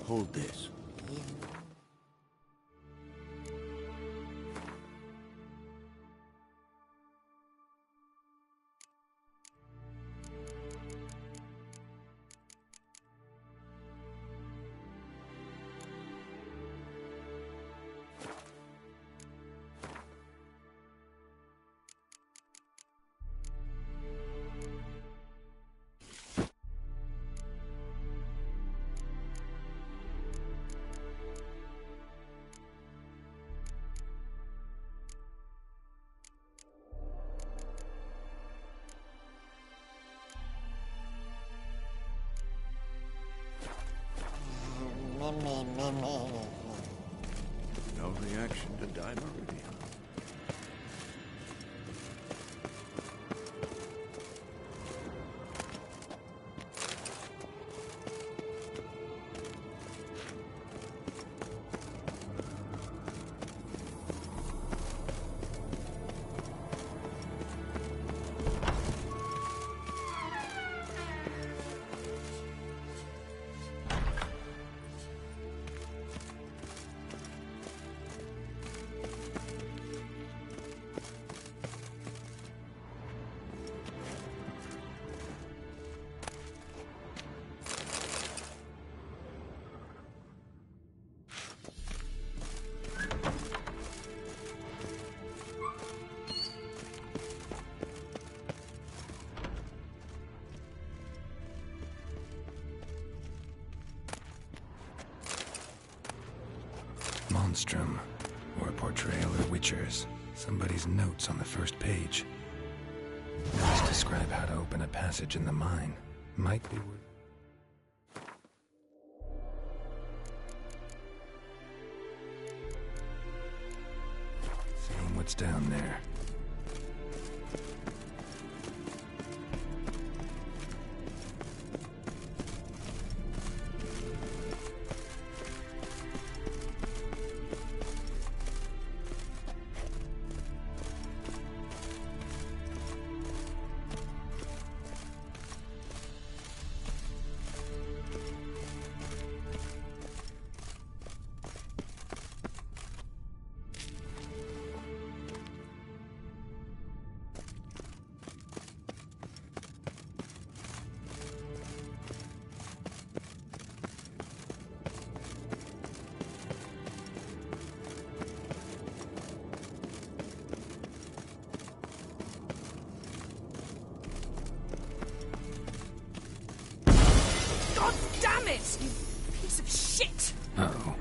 Hold this. No reaction to Dimeridium. Monstrum, or a portrayal of witchers. Somebody's notes on the first page. Notes describe how to open a passage in the mine. Might be worth... Seeing what's down there. God damn it, you piece of shit! Uh-oh.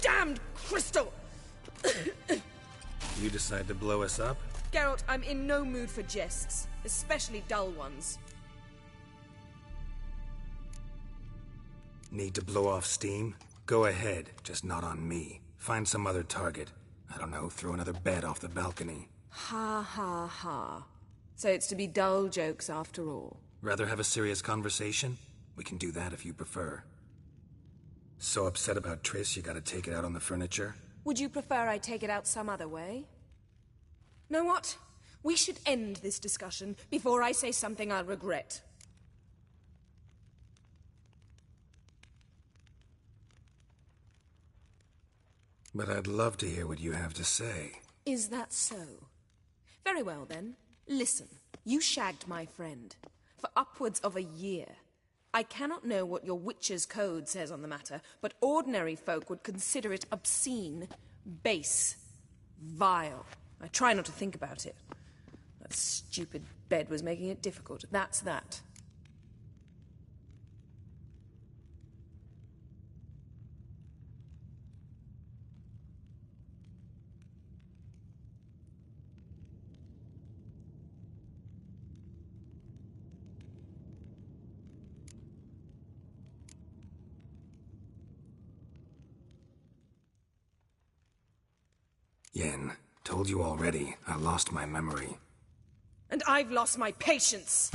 Damned crystal! You decide to blow us up? Geralt, I'm in no mood for jests, especially dull ones. Need to blow off steam? Go ahead, just not on me. Find some other target. I don't know, throw another bed off the balcony. Ha ha ha. So it's to be dull jokes after all. Rather have a serious conversation? We can do that if you prefer. So upset about Triss you gotta take it out on the furniture? Would you prefer I take it out some other way? Know what? We should end this discussion before I say something I'll regret. But I'd love to hear what you have to say. Is that so? Very well then. Listen, you shagged my friend for upwards of a year. I cannot know what your witch's code says on the matter, but ordinary folk would consider it obscene, base, vile. I try not to think about it. That stupid bed was making it difficult. That's that. Yen, told you already, I lost my memory. And I've lost my patience!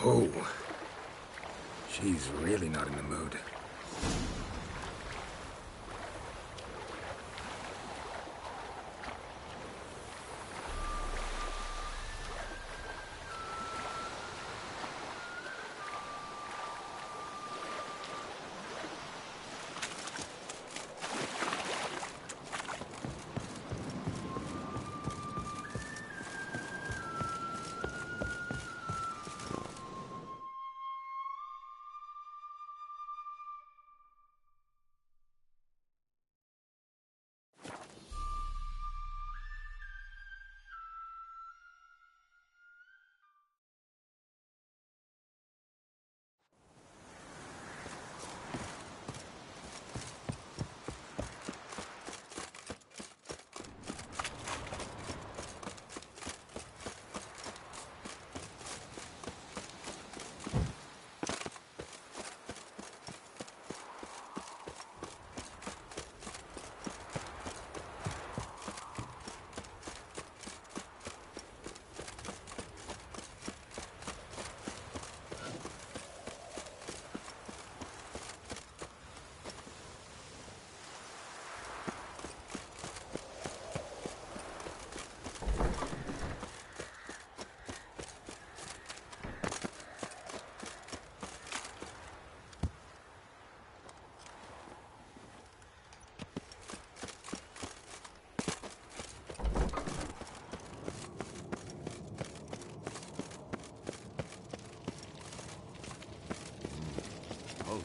Oh. She's really not in the mood.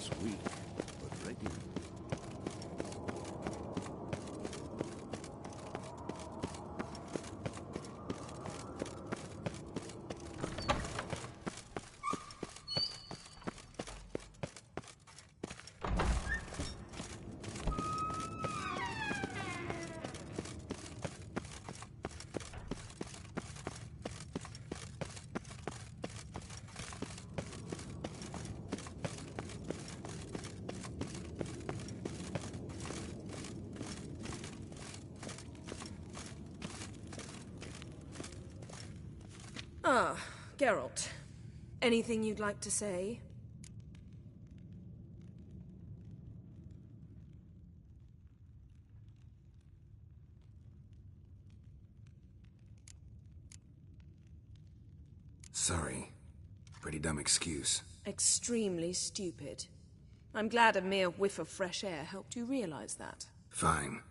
Looks weak, but ready. Ah, Geralt. Anything you'd like to say? Sorry. Pretty dumb excuse. Extremely stupid. I'm glad a mere whiff of fresh air helped you realize that. Fine.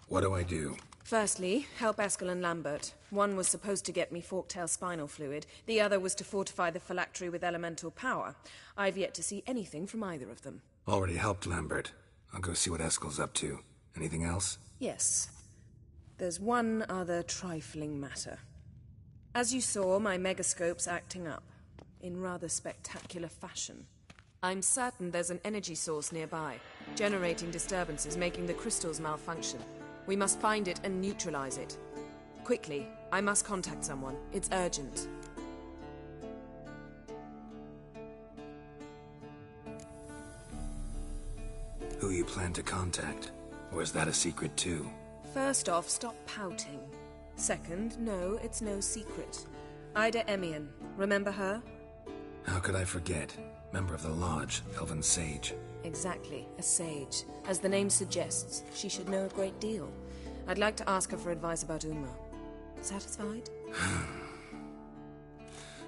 What do I do? Firstly, help Eskel and Lambert. One was supposed to get me forktail spinal fluid, the other was to fortify the phylactery with elemental power. I've yet to see anything from either of them. Already helped Lambert. I'll go see what Eskel's up to. Anything else? Yes. There's one other trifling matter. As you saw, my megascope's acting up, in rather spectacular fashion. I'm certain there's an energy source nearby, generating disturbances, making the crystals malfunction. We must find it and neutralize it. Quickly, I must contact someone. It's urgent. Who you plan to contact? Or is that a secret too? First off, stop pouting. Second, no, it's no secret. Ida Emian. Remember her? How could I forget? Member of the Lodge, Elven Sage. Exactly, a sage. As the name suggests, she should know a great deal. I'd like to ask her for advice about Uma. Satisfied?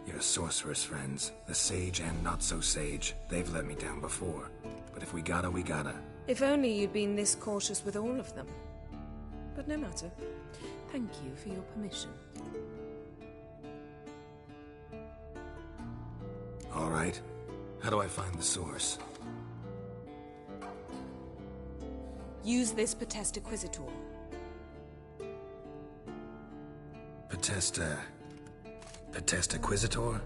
Your sorceress friends, the sage and not-so-sage, they've let me down before. But if we gotta, we gotta. If only you'd been this cautious with all of them. But no matter. Thank you for your permission. All right. How do I find the source? Use this Potesta Quisitor. Potesta Quisitor?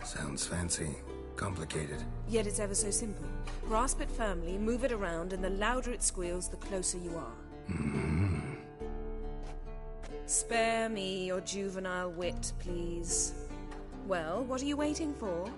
Sounds fancy. Complicated. Yet it's ever so simple. Grasp it firmly, move it around, and the louder it squeals, the closer you are. Spare me your juvenile wit, please. Well, what are you waiting for?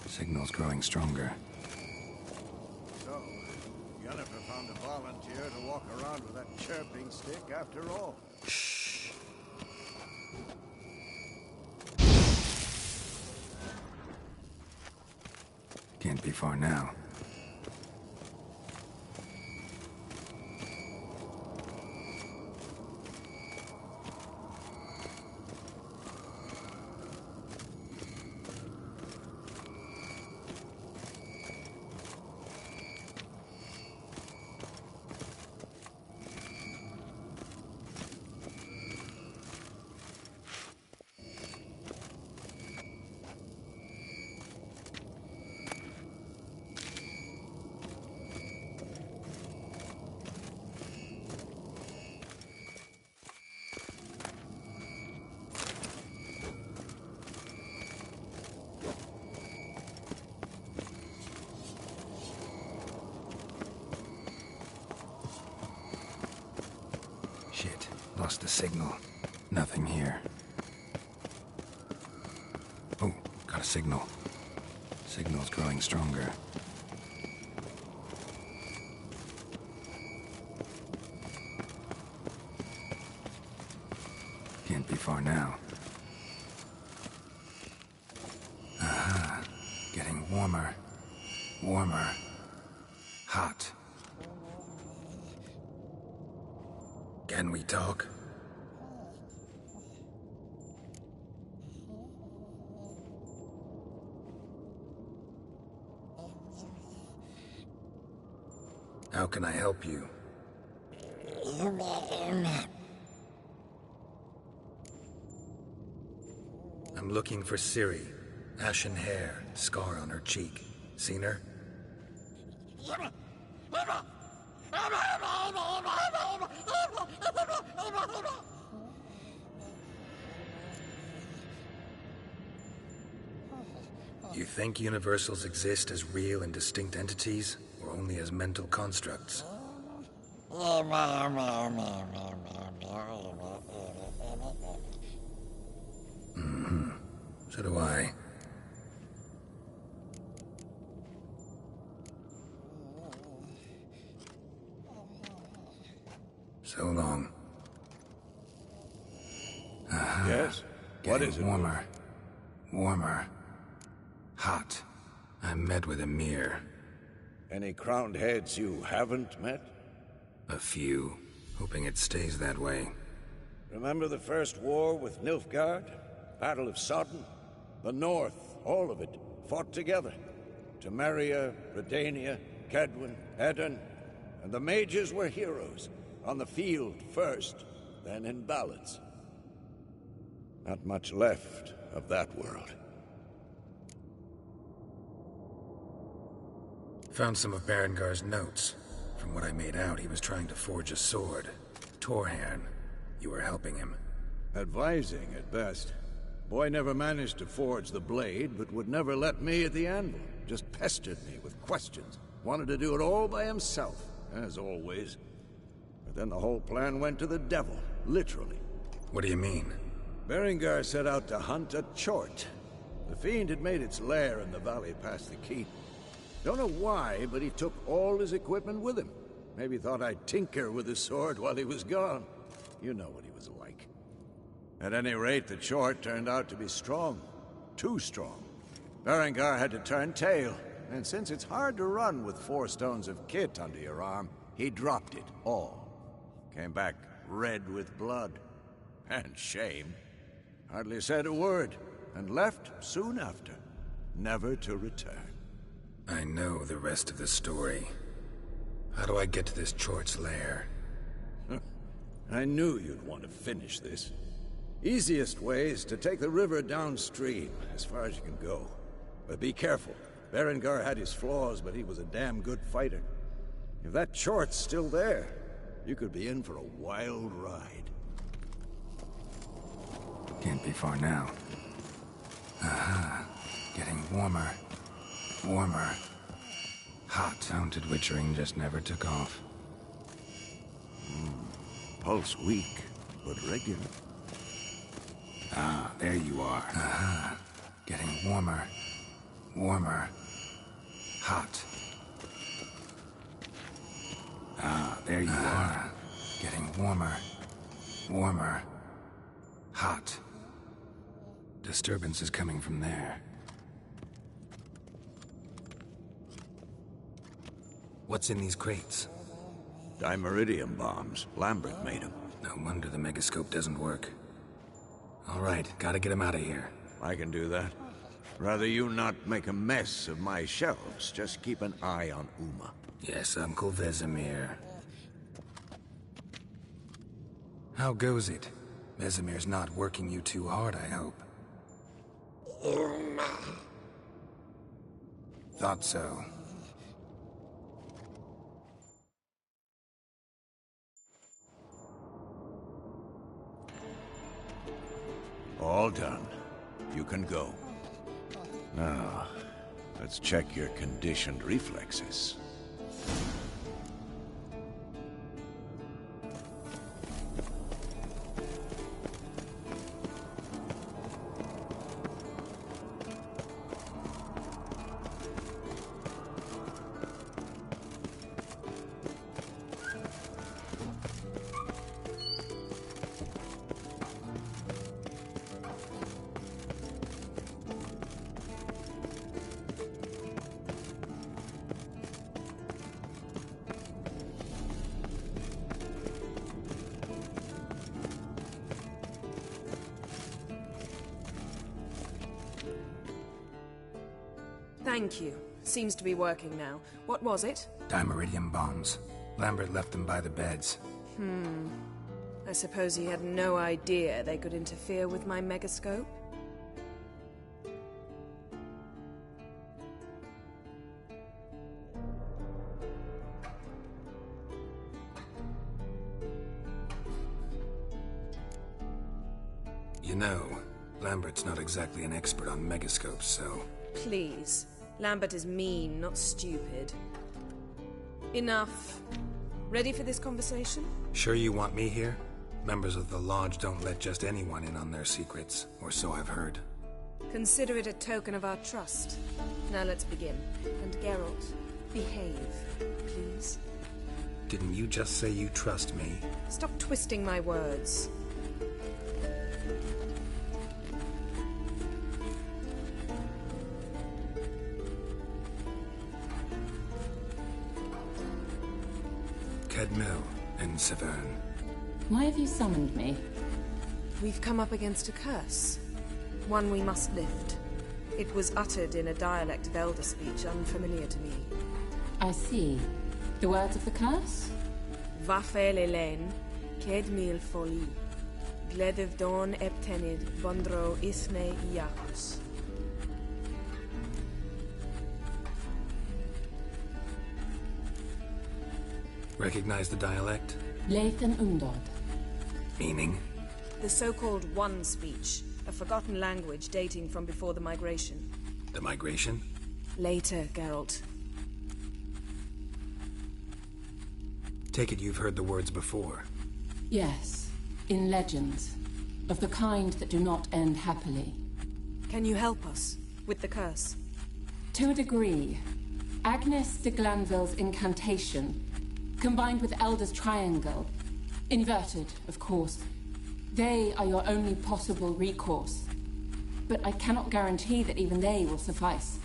Signal's growing stronger. So, Yennefer found a volunteer to walk around with that chirping stick after all. Shh. Can't be far now. Lost the signal. Nothing here. Oh, got a signal. Signal's growing stronger. Can't be far now. Aha. Getting warmer. Warmer. Hot. Can we talk? How can I help you? I'm looking for Ciri. Ashen hair, scar on her cheek. Seen her? You think universals exist as real and distinct entities, or only as mental constructs? Mm-hmm. So do I. So long. Yes? What is it? Warmer. Warmer. Hot. I'm met with Emhyr. Any crowned heads you haven't met? A few. Hoping it stays that way. Remember the first war with Nilfgaard? Battle of Sodden? The North, all of it, fought together. Temeria, Redania, Kedwen, Edirn, and the mages were heroes. On the field first, then in ballads. Not much left of that world. Found some of Berengar's notes. From what I made out, he was trying to forge a sword. Torharn. You were helping him. Advising, at best. Boy never managed to forge the blade, but would never let me at the anvil. Just pestered me with questions. Wanted to do it all by himself, as always. But then the whole plan went to the devil, literally. What do you mean? Berengar set out to hunt a chort. The fiend had made its lair in the valley past the keep. Don't know why, but he took all his equipment with him. Maybe thought I'd tinker with his sword while he was gone. You know what he was like. At any rate, the chort turned out to be strong. Too strong. Berengar had to turn tail, and since it's hard to run with 4 stones of kit under your arm, he dropped it all. Came back red with blood. And shame. Hardly said a word, and left soon after, never to return. I know the rest of the story. How do I get to this Chort's lair? I knew you'd want to finish this. Easiest way is to take the river downstream, as far as you can go. But be careful. Berengar had his flaws, but he was a damn good fighter. If that Chort's still there, you could be in for a wild ride. Can't be far now. Aha. Getting warmer. Warmer. Hot. Mounted witchering just never took off. Pulse weak, but regular. Ah, there you are. Aha. Getting warmer. Warmer. Hot. Ah, there you are. Getting warmer. Warmer. Hot. Disturbance is coming from there. What's in these crates? Dimeridium bombs. Lambert made them. No wonder the megascope doesn't work. All right, gotta get him out of here. I can do that. Rather you not make a mess of my shelves. Just keep an eye on Uma. Yes, Uncle Vesemir. How goes it? Vesemir's not working you too hard, I hope. Thought so. All done. You can go. Now, let's check your conditioned reflexes. Thank you. Seems to be working now. What was it? Dimeridium bombs. Lambert left them by the beds. I suppose he had no idea they could interfere with my megascope? You know, Lambert's not exactly an expert on megascopes, so... Please. Lambert is mean, not stupid. Enough. Ready for this conversation? Sure you want me here? Members of the Lodge don't let just anyone in on their secrets, or so I've heard. Consider it a token of our trust. Now let's begin. And Geralt, behave, please. Didn't you just say you trust me? Stop twisting my words. Cadmel and Severn. Why have you summoned me? We've come up against a curse. One we must lift. It was uttered in a dialect of Elder speech unfamiliar to me. I see. The words of the curse? Vafael Elaine, Kedmil Foli, Gledev Dawn Eptenid, Bondro Isne Iacus. Recognize the dialect? Lathan Undod. Meaning? The so-called One speech, a forgotten language dating from before the migration. The migration? Later, Geralt. Take it you've heard the words before. Yes, in legends. Of the kind that do not end happily. Can you help us with the curse? To a degree. Agnes de Glanville's incantation, combined with Elder's triangle, inverted, of course. They are your only possible recourse. But I cannot guarantee that even they will suffice.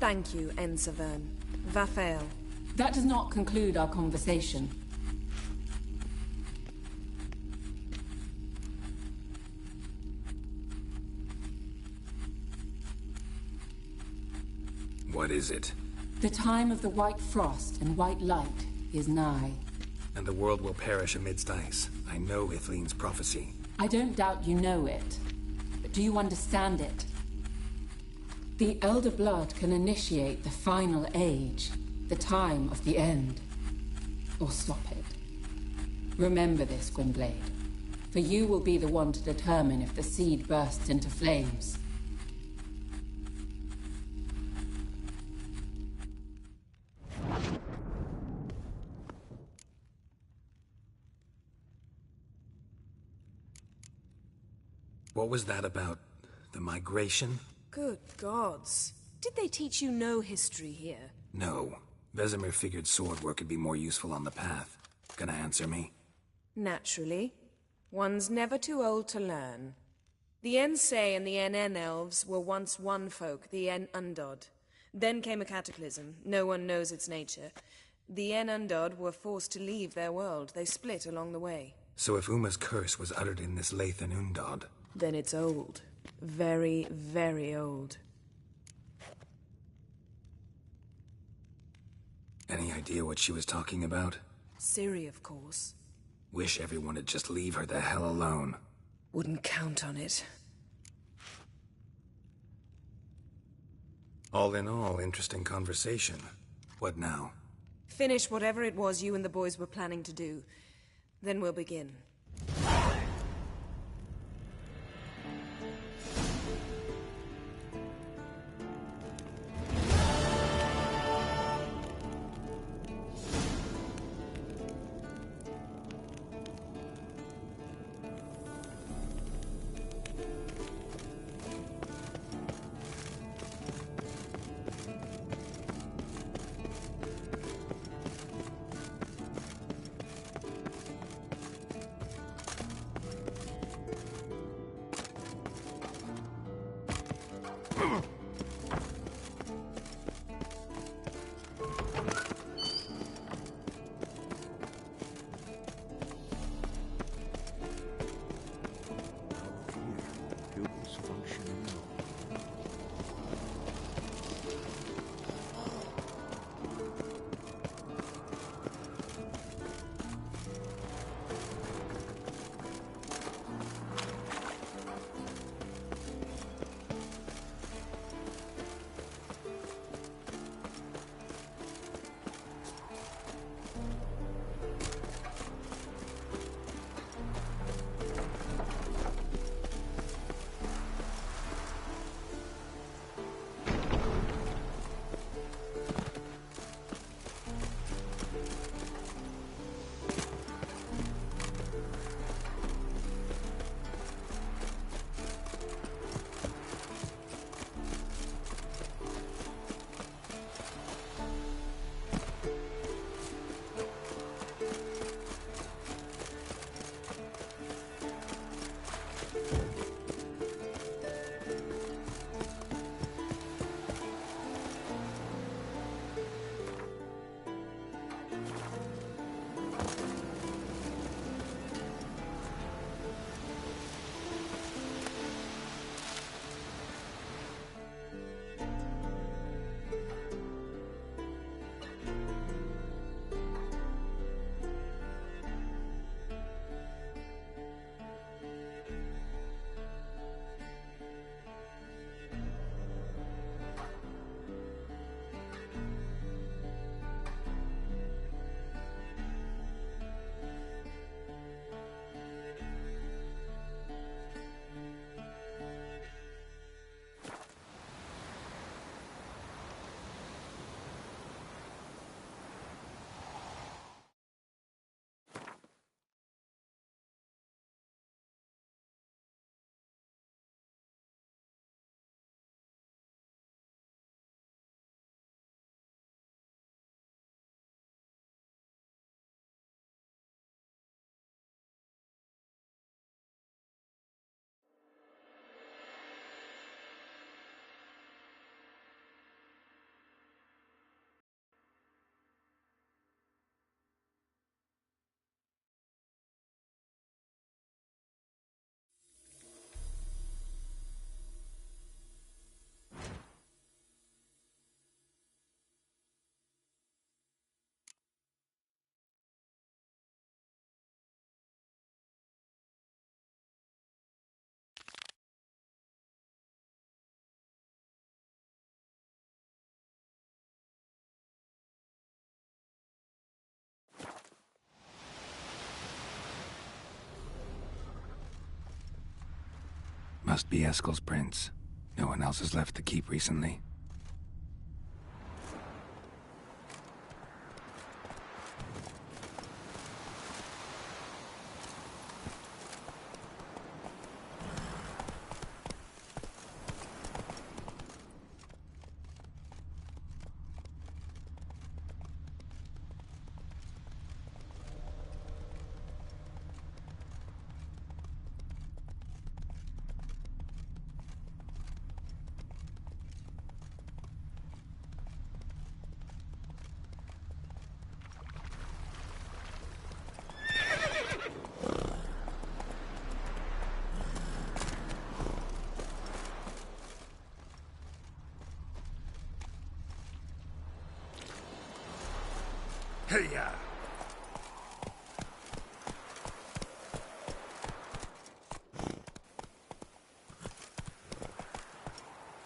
Thank you, N. Severn. Vafael. That does not conclude our conversation. What is it? The time of the white frost and white light is nigh. And the world will perish amidst ice. I know Ithleen's prophecy. I don't doubt you know it. But do you understand it? The Elder Blood can initiate the final age, the time of the end. Or stop it. Remember this, Gwynblade. For you will be the one to determine if the seed bursts into flames. What was that about? The migration? Good gods. Did they teach you no history here? No. Vesemir figured sword work would be more useful on the path. Gonna answer me? Naturally. One's never too old to learn. The Ensei and the NN elves were once one folk, the En Undod. Then came a cataclysm. No one knows its nature. The En Undod were forced to leave their world. They split along the way. So if Uma's curse was uttered in this Lathan Undod... Then it's old. Very, very old. Any idea what she was talking about? Ciri, of course. Wish everyone would just leave her the hell alone. Wouldn't count on it. All in all, interesting conversation. What now? Finish whatever it was you and the boys were planning to do. Then we'll begin. must be Eskel's prints. No one else has left the keep recently. Hey-ya!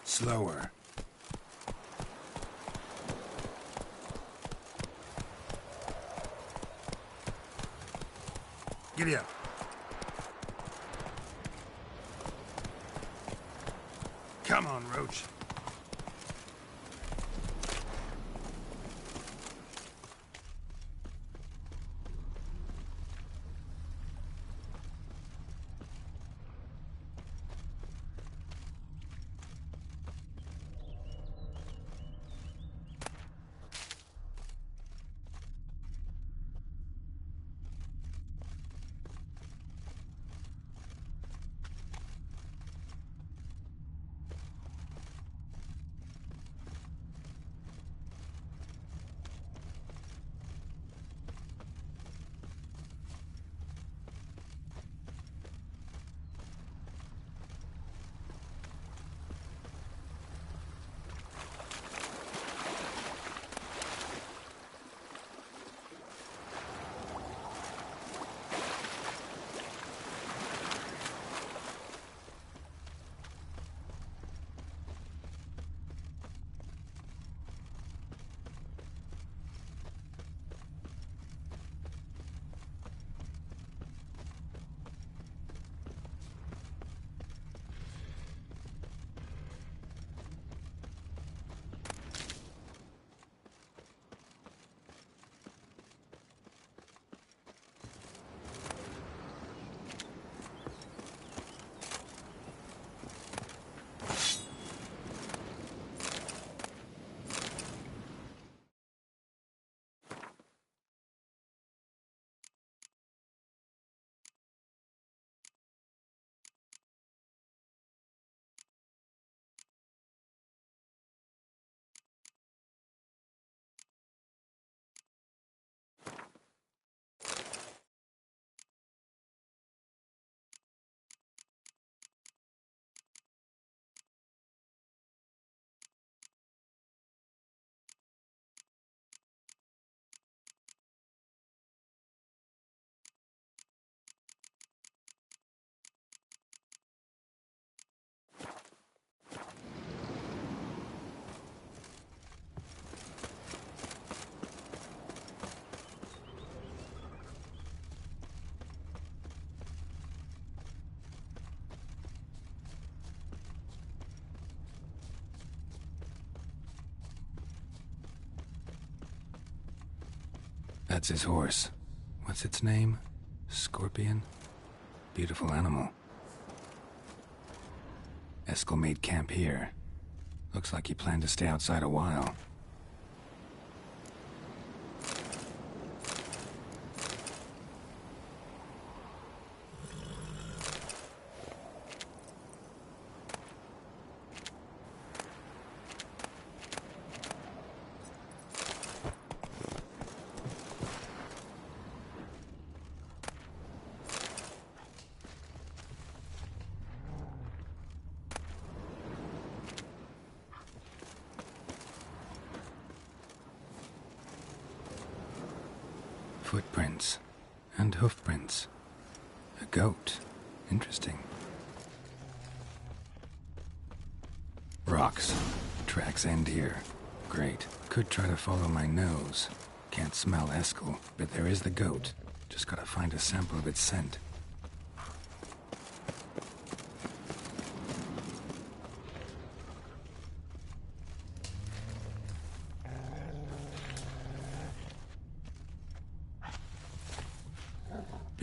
Slower. Giddy up. Come on, Roach. That's his horse. What's its name? Scorpion? Beautiful animal. Eskel made camp here. Looks like he planned to stay outside a while. Footprints. And hoofprints. A goat. Interesting. Rocks. Tracks end here. Great. Could try to follow my nose. Can't smell Eskel, but there is the goat. Just gotta find a sample of its scent.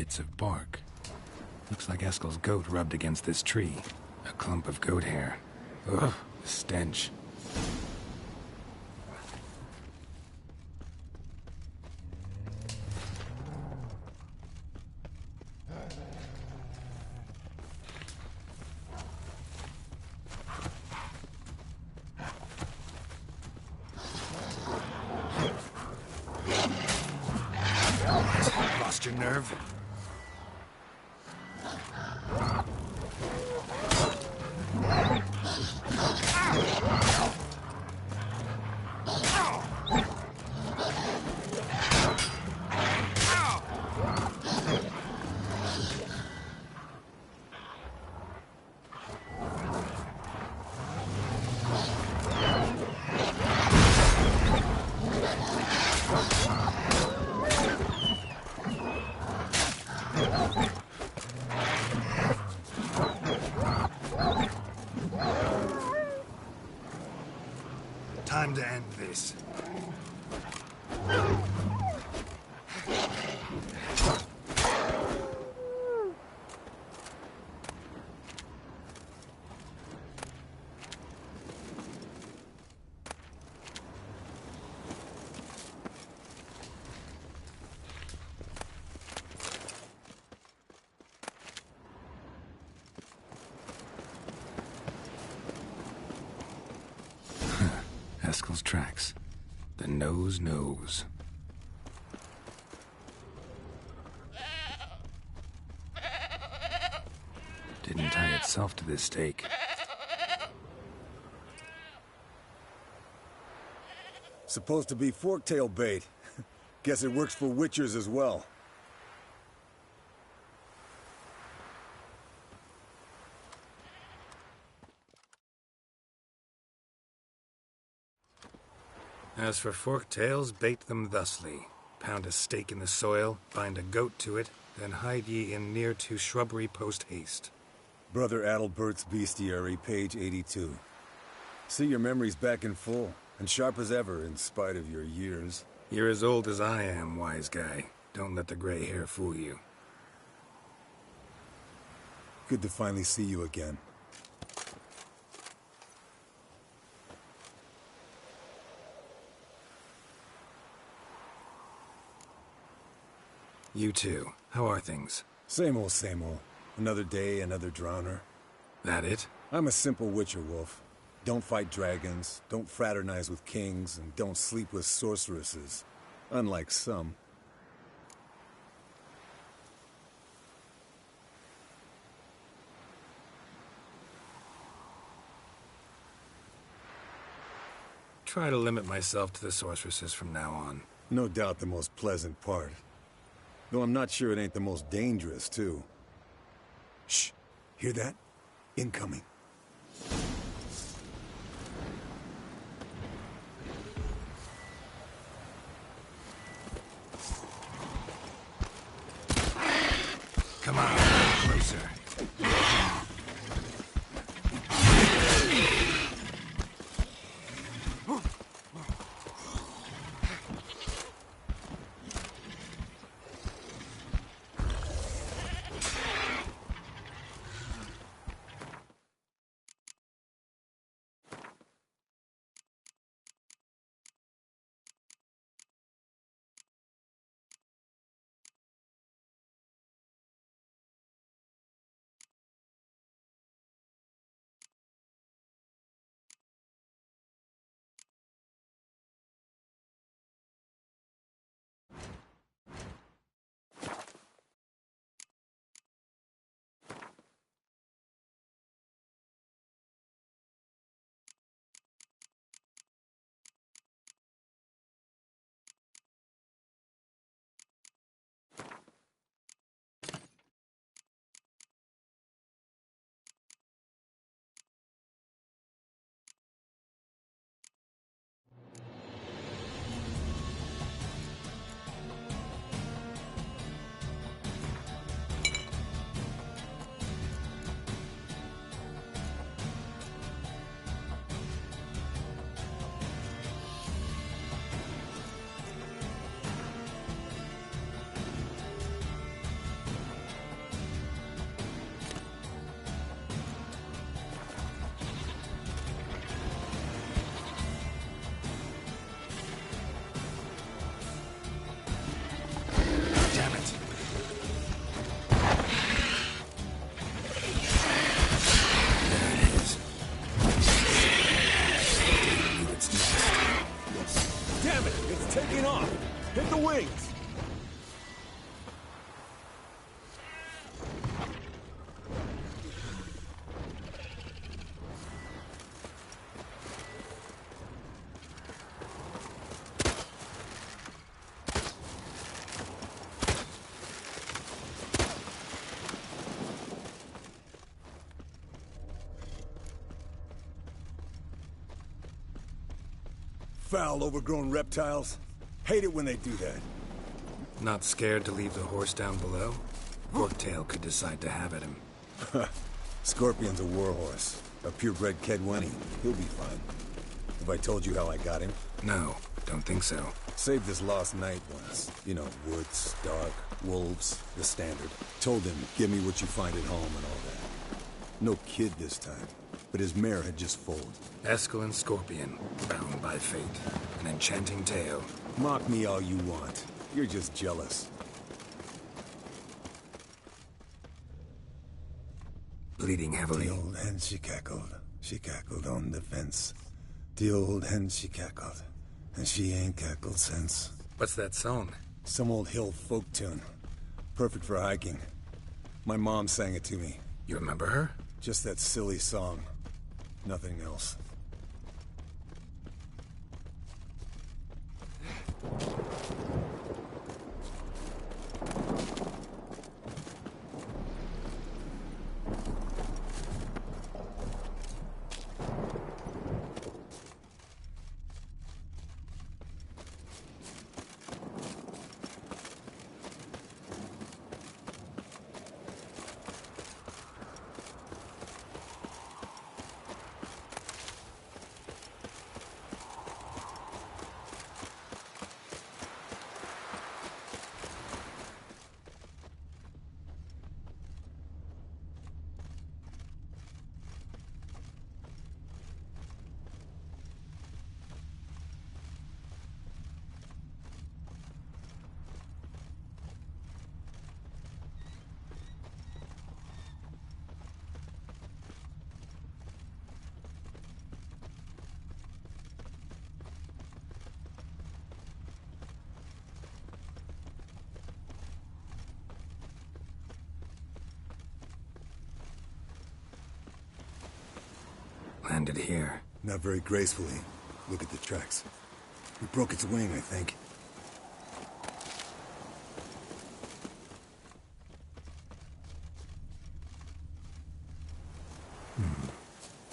bits of bark. Looks like Eskel's goat rubbed against this tree. A clump of goat hair. Ugh, the stench. Lost your nerve? Time to end this. Eskel's tracks. The nose knows. Didn't tie itself to this stake. Supposed to be forktail bait. Guess it works for witchers as well. As for forktails, bait them thusly. Pound a stake in the soil, bind a goat to it, then hide ye in near to shrubbery post haste. Brother Adalbert's Bestiary, page 82. See your memories back in full, and sharp as ever in spite of your years. You're as old as I am, wise guy. Don't let the gray hair fool you. Good to finally see you again. You too. How are things? Same old, same old. Another day, another drowner. That it? I'm a simple witcher, Wolf. Don't fight dragons, don't fraternize with kings, and don't sleep with sorceresses. Unlike some. Try to limit myself to the sorceresses from now on. No doubt the most pleasant part. Though I'm not sure it ain't the most dangerous, too. Shh. Hear that? Incoming. Come on, closer. taking off! Hit the wings! Foul, overgrown reptiles. Hate it when they do that. Not scared to leave the horse down below? Forktail could decide to have at him. Scorpion's a warhorse. A purebred Kedwenny. He'll be fine. Have I told you how I got him? No, don't think so. Saved this lost night once. You know, woods, dark, wolves, the standard. Told him, give me what you find at home and all that. No kid this time, but his mare had just foaled. Eskel Scorpion, bound by fate. An enchanting tale. Mock me all you want. You're just jealous. Bleeding heavily. The old hen, she cackled. She cackled on the fence. The old hen, she cackled. And she ain't cackled since. What's that song? Some old hill folk tune. Perfect for hiking. My mom sang it to me. You remember her? Just that silly song. Nothing else. Landed here. Not very gracefully. Look at the tracks. We broke its wing, I think.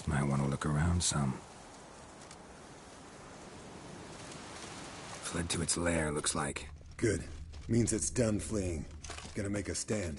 Might want to look around some. Fled to its lair, looks like. Good. Means it's done fleeing. Gonna make a stand.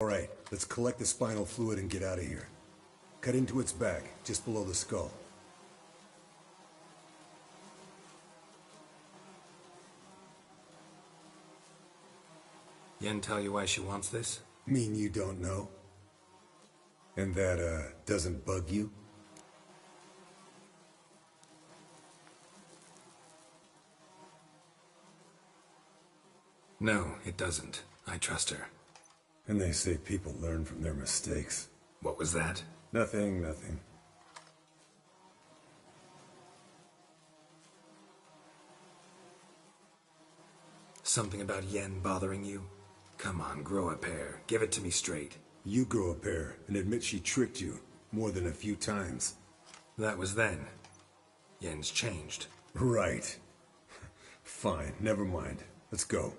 Alright, let's collect the spinal fluid and get out of here. Cut into its back, just below the skull. Yen tell you why she wants this? Mean you don't know? And that, doesn't bug you? No, it doesn't. I trust her. And they say people learn from their mistakes. What was that? Nothing, nothing. Something about Yen bothering you? Come on, grow a pair. Give it to me straight. You grow a pair and admit she tricked you more than a few times. That was then. Yen's changed. Right. Fine, never mind. Let's go.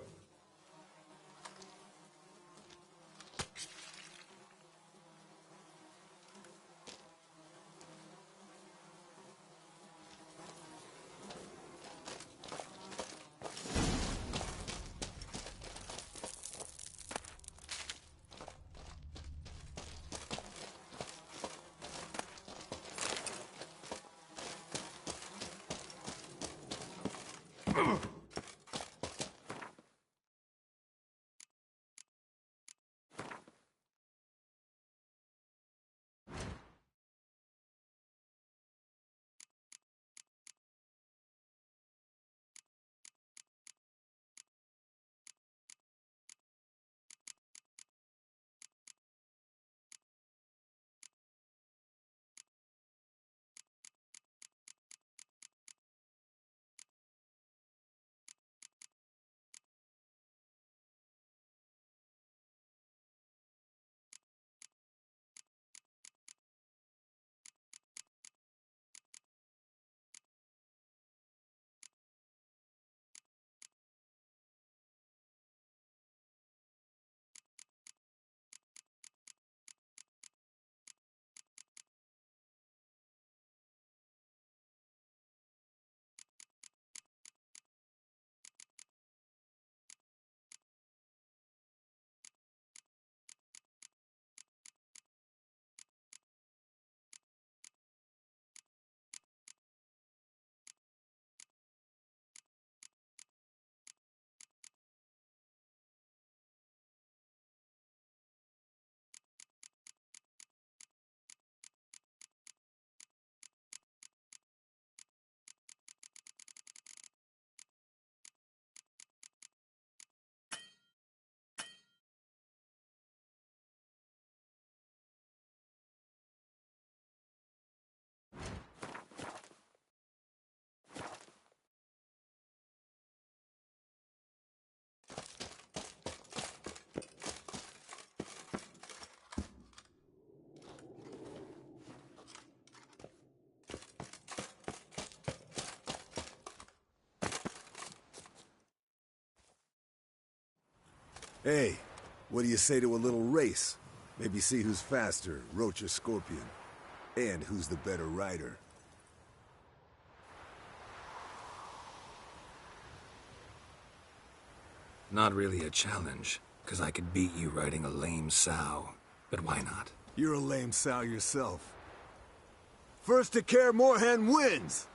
Hey, what do you say to a little race? Maybe see who's faster, Roach or Scorpion. And who's the better rider. Not really a challenge, because I could beat you riding a lame sow. But why not? You're a lame sow yourself. First to Kaer Morhen wins!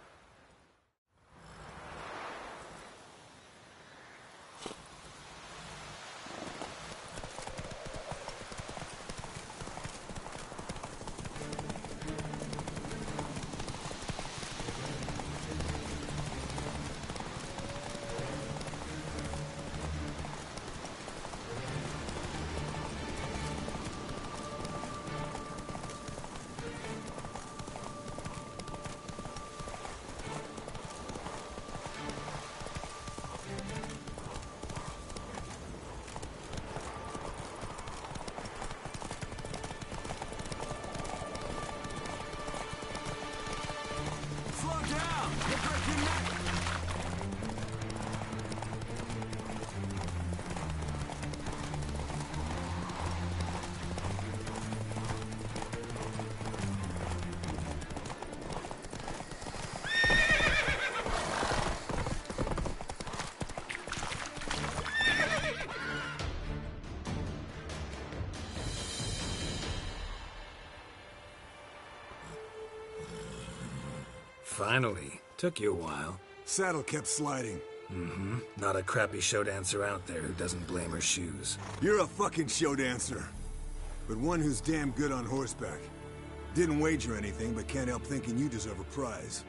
Finally. Took you a while. Saddle kept sliding. Mm-hmm. Not a crappy show dancer out there who doesn't blame her shoes. You're a fucking show dancer. But one who's damn good on horseback. Didn't wager anything, but can't help thinking you deserve a prize.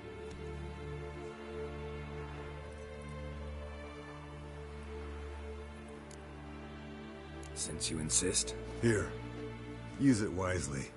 Since you insist. Here. Use it wisely.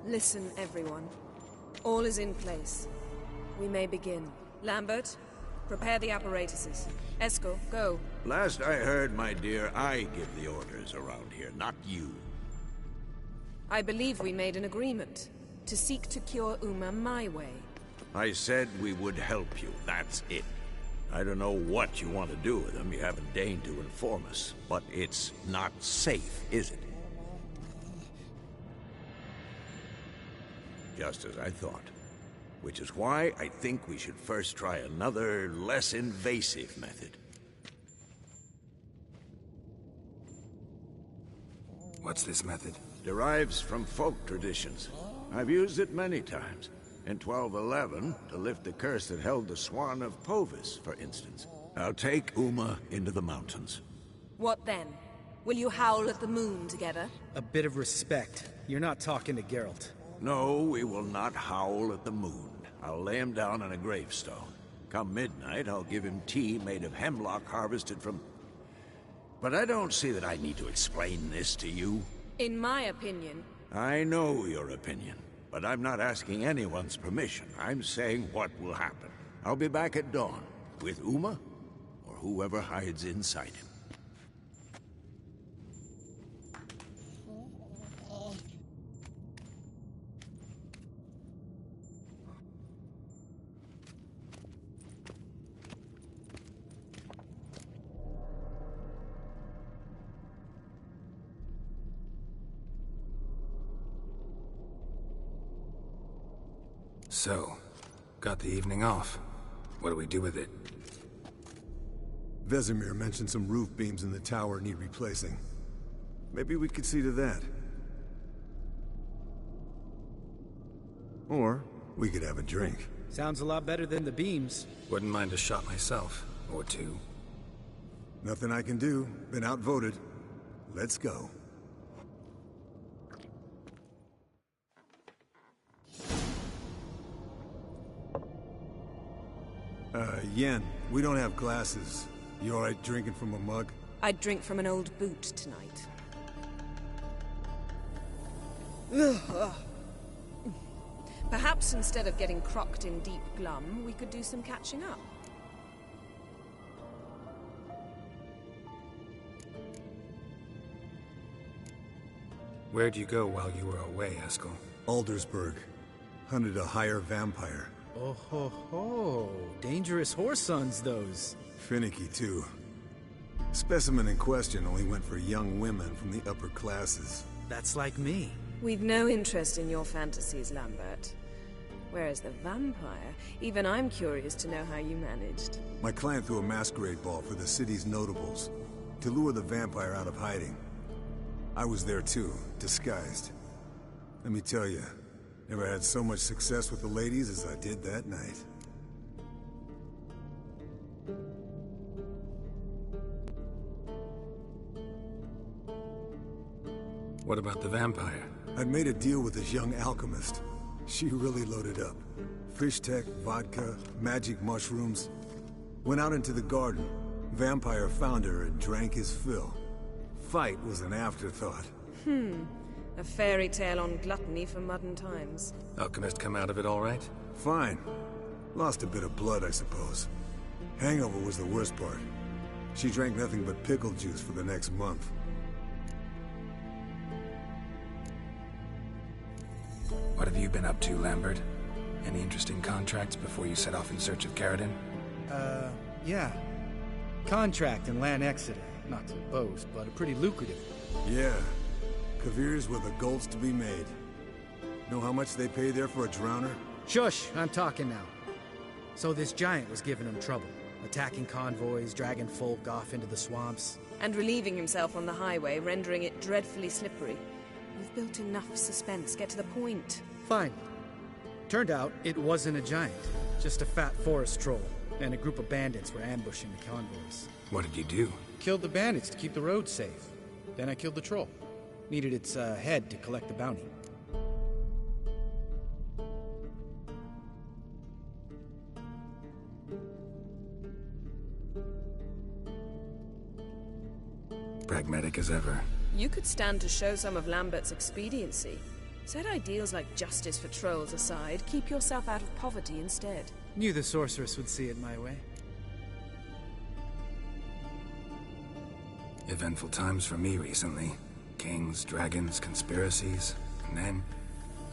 Listen, everyone. All is in place. We may begin. Lambert, prepare the apparatuses. Eskel, go. Last I heard, my dear, I give the orders around here, not you. I believe we made an agreement to seek to cure Uma my way. I said we would help you, that's it. I don't know what you want to do with them, you haven't deigned to inform us. But it's not safe, is it? Just as I thought. Which is why I think we should first try another, less invasive method. What's this method? Derives from folk traditions. I've used it many times. In 1211, to lift the curse that held the Swan of Povis, for instance. I'll take Uma into the mountains. What then? Will you howl at the moon together? A bit of respect. You're not talking to Geralt. No, we will not howl at the moon. I'll lay him down on a gravestone. Come midnight, I'll give him tea made of hemlock harvested from... But I don't see that I need to explain this to you. In my opinion... I know your opinion, but I'm not asking anyone's permission. I'm saying what will happen. I'll be back at dawn, with Uma, or whoever hides inside him. So, got the evening off. What do we do with it? Vesemir mentioned some roof beams in the tower need replacing. Maybe we could see to that. Or we could have a drink. Sounds a lot better than the beams. Wouldn't mind a shot myself. Or two. Nothing I can do. Been outvoted. Let's go. Yen, we don't have glasses. You alright drinking from a mug? I'd drink from an old boot tonight. Perhaps instead of getting crocked in deep glum, we could do some catching up. Where'd you go while you were away, Eskel? Aldersburg. Hunted a higher vampire. Oh ho ho. Dangerous whoresons, those. Finicky, too. Specimen in question only went for young women from the upper classes. That's like me. We've no interest in your fantasies, Lambert. Whereas the vampire, even I'm curious to know how you managed. My client threw a masquerade ball for the city's notables, to lure the vampire out of hiding. I was there too, disguised. Let me tell you, never had so much success with the ladies as I did that night. What about the vampire? I'd made a deal with this young alchemist. She really loaded up. Fish tech, vodka, magic mushrooms. Went out into the garden. Vampire found her and drank his fill. Fight was an afterthought. A fairy tale on gluttony for modern times. Alchemist come out of it all right? Fine. Lost a bit of blood, I suppose. Hangover was the worst part. She drank nothing but pickle juice for the next month. What have you been up to, Lambert? Any interesting contracts before you set off in search of Caridin? Yeah. Contract in Lan Exeter. Not to boast, but a pretty lucrative one. Yeah. Kavir's were the golds to be made. Know how much they pay there for a drowner? Shush! I'm talking now. So this giant was giving him trouble. Attacking convoys, dragging folk off into the swamps. And relieving himself on the highway, rendering it dreadfully slippery. You've built enough suspense. Get to the point. Fine. Turned out it wasn't a giant. Just a fat forest troll. And a group of bandits were ambushing the convoys. What did you do? Killed the bandits to keep the road safe. Then I killed the troll. Needed its head to collect the bounty. Pragmatic as ever. You could stand to show some of Lambert's expediency. Set ideals like justice for trolls aside, keep yourself out of poverty instead. Knew the sorceress would see it my way. Eventful times for me recently. Kings, dragons, conspiracies, and then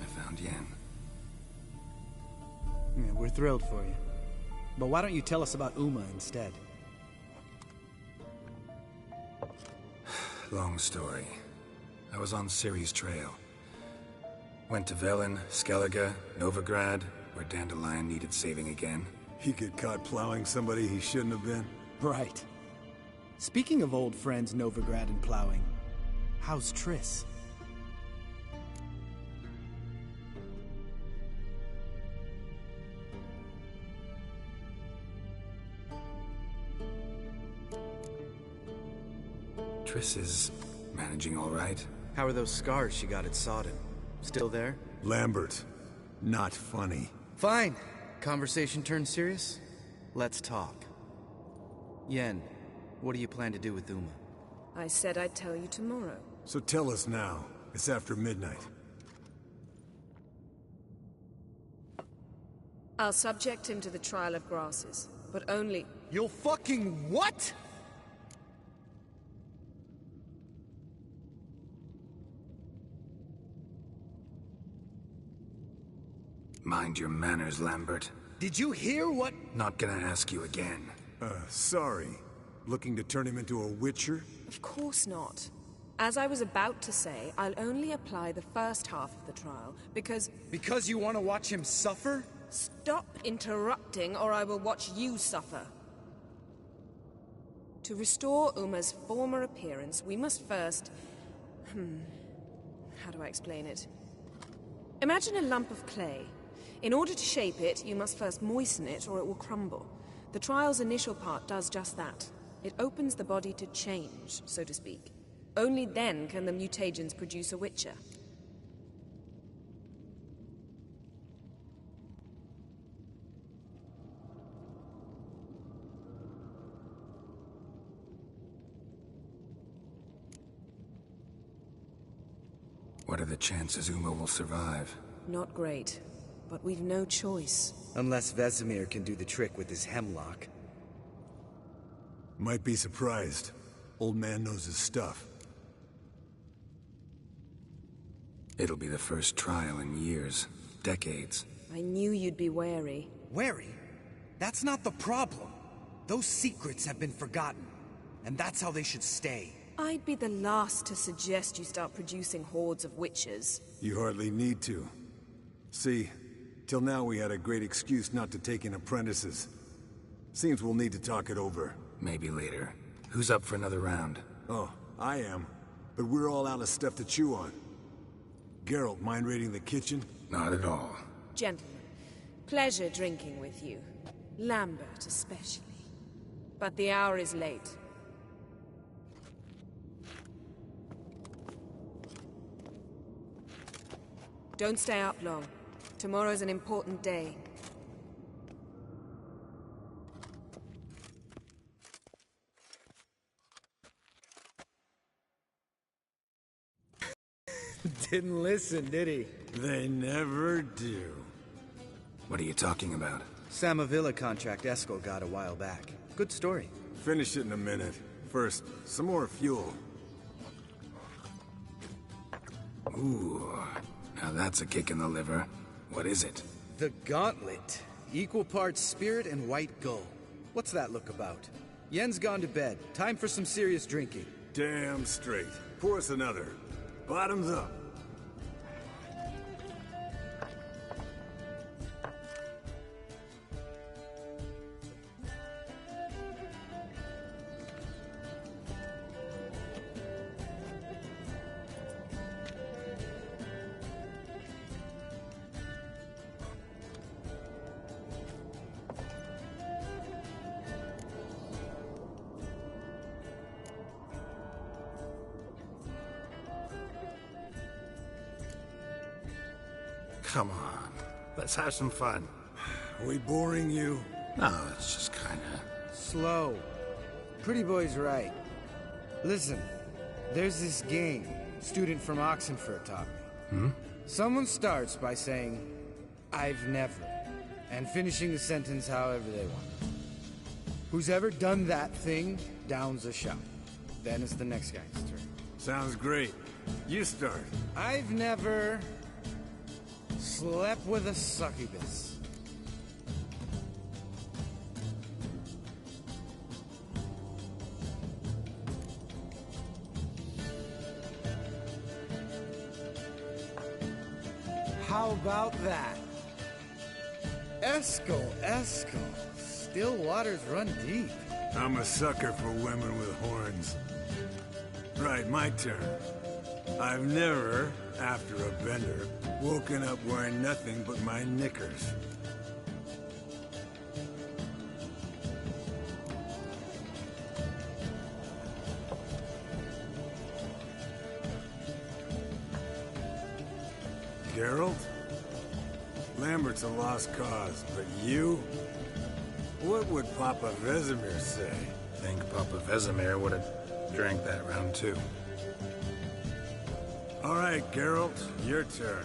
I found Yen. Yeah, we're thrilled for you. But why don't you tell us about Uma instead? Long story. I was on Ciri's trail. Went to Velen, Skellige, Novigrad, where Dandelion needed saving again. He get caught plowing somebody he shouldn't have been. Right. Speaking of old friends Novigrad and plowing, how's Triss? Triss is managing all right. How are those scars she got at Sodden? Still there? Lambert. Not funny. Fine. Conversation turned serious? Let's talk. Yen, what do you plan to do with Uma? I said I'd tell you tomorrow. So tell us now. It's after midnight. I'll subject him to the trial of grasses, but only... You'll fucking what?! Mind your manners, Lambert. Did you hear what? Not gonna ask you again. Sorry. Looking to turn him into a witcher? Of course not. As I was about to say, I'll only apply the first half of the trial, because... Because you want to watch him suffer? Stop interrupting, or I will watch you suffer. To restore Uma's former appearance, we must first... How do I explain it? Imagine a lump of clay. In order to shape it, you must first moisten it, or it will crumble. The trial's initial part does just that. It opens the body to change, so to speak. Only then can the mutagens produce a Witcher. What are the chances Uma will survive? Not great, but we've no choice. Unless Vesemir can do the trick with his hemlock. Might be surprised. Old man knows his stuff. It'll be the first trial in years. Decades. I knew you'd be wary. Wary? That's not the problem. Those secrets have been forgotten. And that's how they should stay. I'd be the last to suggest you start producing hordes of witches. You hardly need to. See, till now we had a great excuse not to take in apprentices. Seems we'll need to talk it over. Maybe later. Who's up for another round? Oh, I am. But we're all out of stuff to chew on. Geralt, mind raiding the kitchen? Not at all. Gentlemen, pleasure drinking with you. Lambert especially. But the hour is late. Don't stay up long. Tomorrow's an important day. Didn't listen, did he? They never do. What are you talking about? Samavilla contract Eskel got a while back. Good story. Finish it in a minute. First, some more fuel. Ooh, now that's a kick in the liver. What is it? The Gauntlet. Equal parts spirit and white gull. What's that look about? Yen's gone to bed. Time for some serious drinking. Damn straight. Pour us another. Bottoms up. Come on, let's have some fun. Are we boring you? No, it's just kinda... Slow. Pretty boy's right. Listen, there's this game student from Oxenfurt taught me. Someone starts by saying, I've never, and finishing the sentence however they want. Who's ever done that thing downs a shot. Then it's the next guy's turn. Sounds great. You start. I've never... slept with a succubus. How about that? Eskel. Still waters run deep. I'm a sucker for women with horns. Right, my turn. I've never, after a bender, woken up wearing nothing but my knickers. Geralt? Lambert's a lost cause, but you? What would Papa Vesemir say? Think Papa Vesemir would have drank that round too. All right, Geralt, your turn.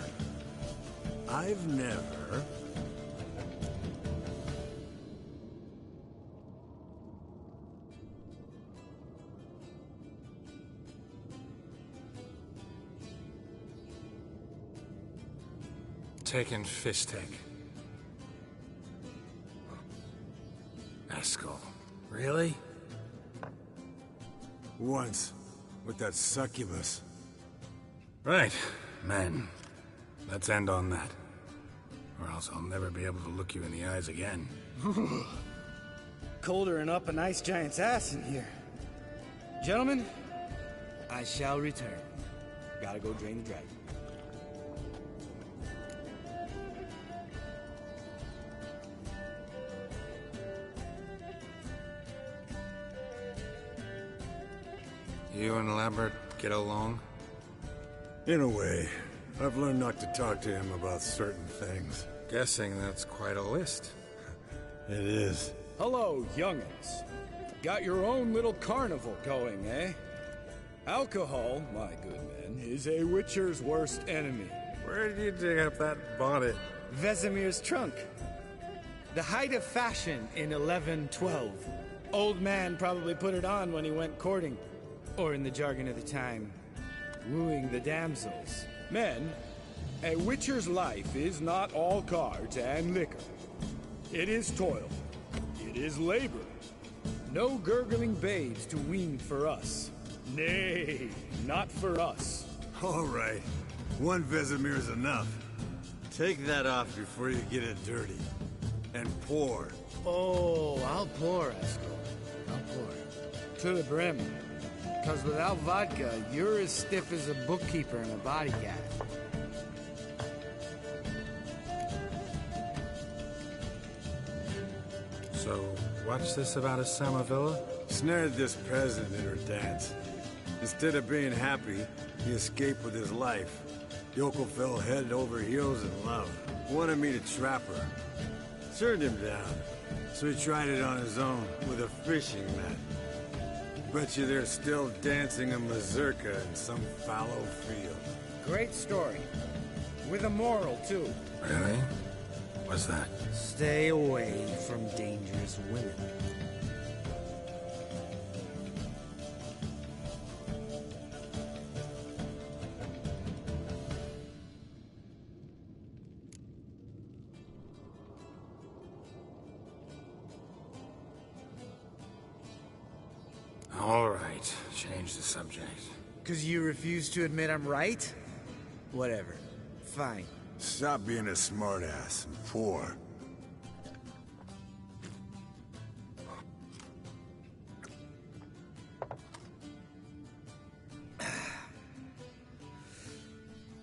I've never... Taken Fistek. Eskel. Really? Once, with that succubus. Right, men. Let's end on that. or else I'll never be able to look you in the eyes again. Colder than up an ice giant's ass in here. Gentlemen, I shall return. Gotta go drain the dragon. You and Lambert get along? In a way. I've learned not to talk to him about certain things. Guessing that's quite a list. It is. Hello, young'uns. Got your own little carnival going, eh? Alcohol, my good men, is a witcher's worst enemy. Where did you dig up that bonnet? Vesemir's trunk. The height of fashion in 1112. Old man probably put it on when he went courting. Or in the jargon of the time, wooing the damsels. Men, a witcher's life is not all cards and liquor. It is toil. It is labor. No gurgling babes to wean for us. Nay, not for us. All right. One Vesemir's enough. Take that off before you get it dirty. And pour. Oh, I'll pour, Eskel. I'll pour. To the brim. Because without vodka, you're as stiff as a bookkeeper and a bodyguard. So, what's this about a Samavilla? Snared this peasant in her dance. Instead of being happy, he escaped with his life. Yoko fell head over heels in love. Wanted me to trap her. Turned him down. So he tried it on his own with a fishing net. Bet you they're still dancing a mazurka in some fallow field. Great story. With a moral, too. Really? What's that? Stay away from dangerous women. All right, change the subject. 'Cause you refuse to admit I'm right? Whatever. Fine. Stop being a smartass and pour.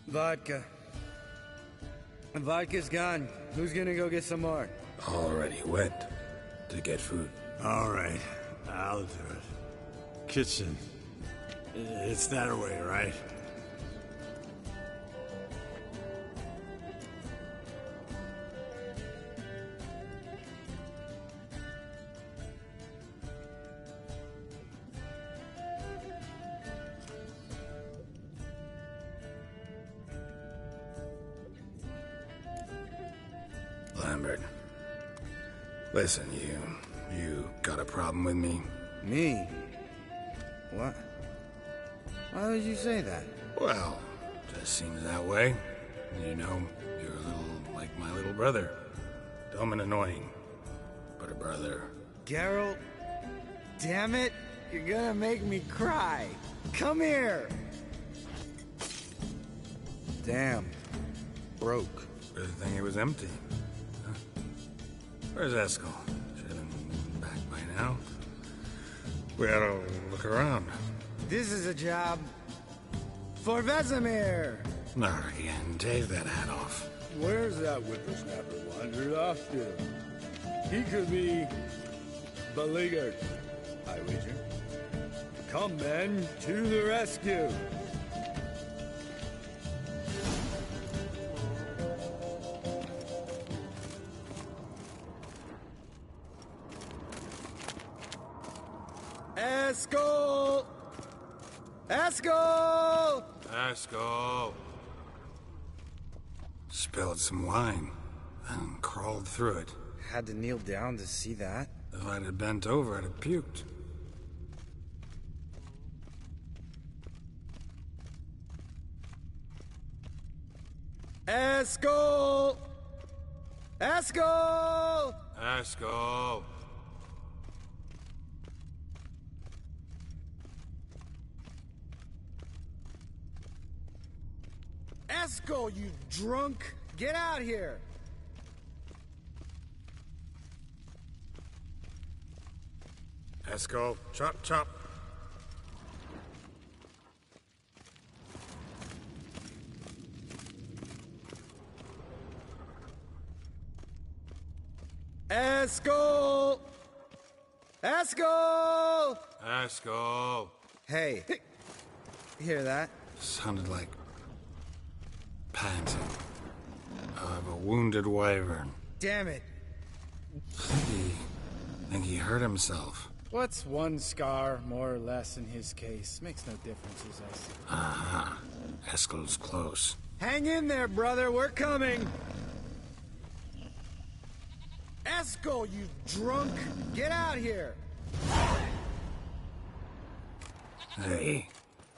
Vodka. Vodka's gone. Who's gonna go get some more? Already went to get food. All right, I'll do it. Kitchen. It's that way, right? Lambert. Listen, you got a problem with me? Me? What? Why would you say that? Well, just seems that way. You know, you're a little like my little brother. Dumb and annoying, but a brother. Geralt, damn it, you're gonna make me cry. Come here. Damn. Broke. Good thing it was empty. Huh? Where's Eskel? Should have been back by now. We ought to look around. This is a job for Vesemir. Not again. Take that hat off. Where's that whippersnapper wandered off to? He could be beleaguered, I wager. Come, men, to the rescue! Eskel! Eskel! Eskel! Spilled some wine, then crawled through it. Had to kneel down to see that. If I'd have bent over, I'd have puked. Eskel! Eskel! Eskel! Eskel, you drunk! Get out here! Eskel, chop, chop. Eskel! Eskel! Eskel. Hey. Hear that? Sounded like panting of a wounded wyvern. Damn it. Think he hurt himself. What's one scar, more or less, in his case? Makes no difference, as I see. Aha. Eskel's close. Hang in there, brother. We're coming. Eskel, you drunk! Get out here! Hey,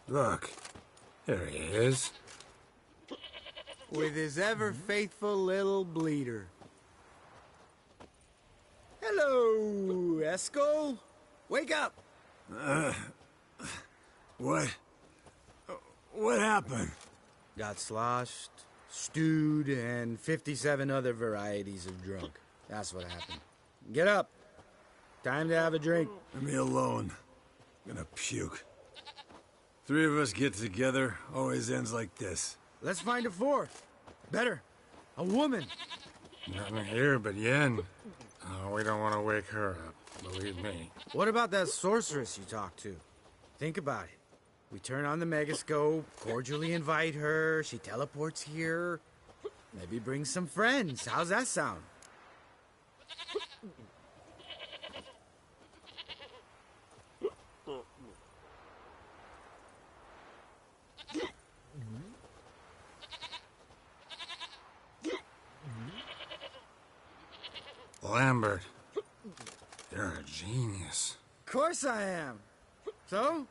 look. There he is. With his ever-faithful little bleeder. Hello, Eskel. Wake up! What happened? Got sloshed, stewed, and 57 other varieties of drunk. That's what happened. Get up. Time to have a drink. Leave me alone. I'm gonna puke. Three of us get together, always ends like this. Let's find a fourth. Better. A woman. Nothing here but Yen. Oh, we don't want to wake her up, believe me. What about that sorceress you talked to? Think about it. We turn on the megascope, cordially invite her, she teleports here. Maybe bring some friends. How's that sound? Lambert, you're a genius. Of course I am. So,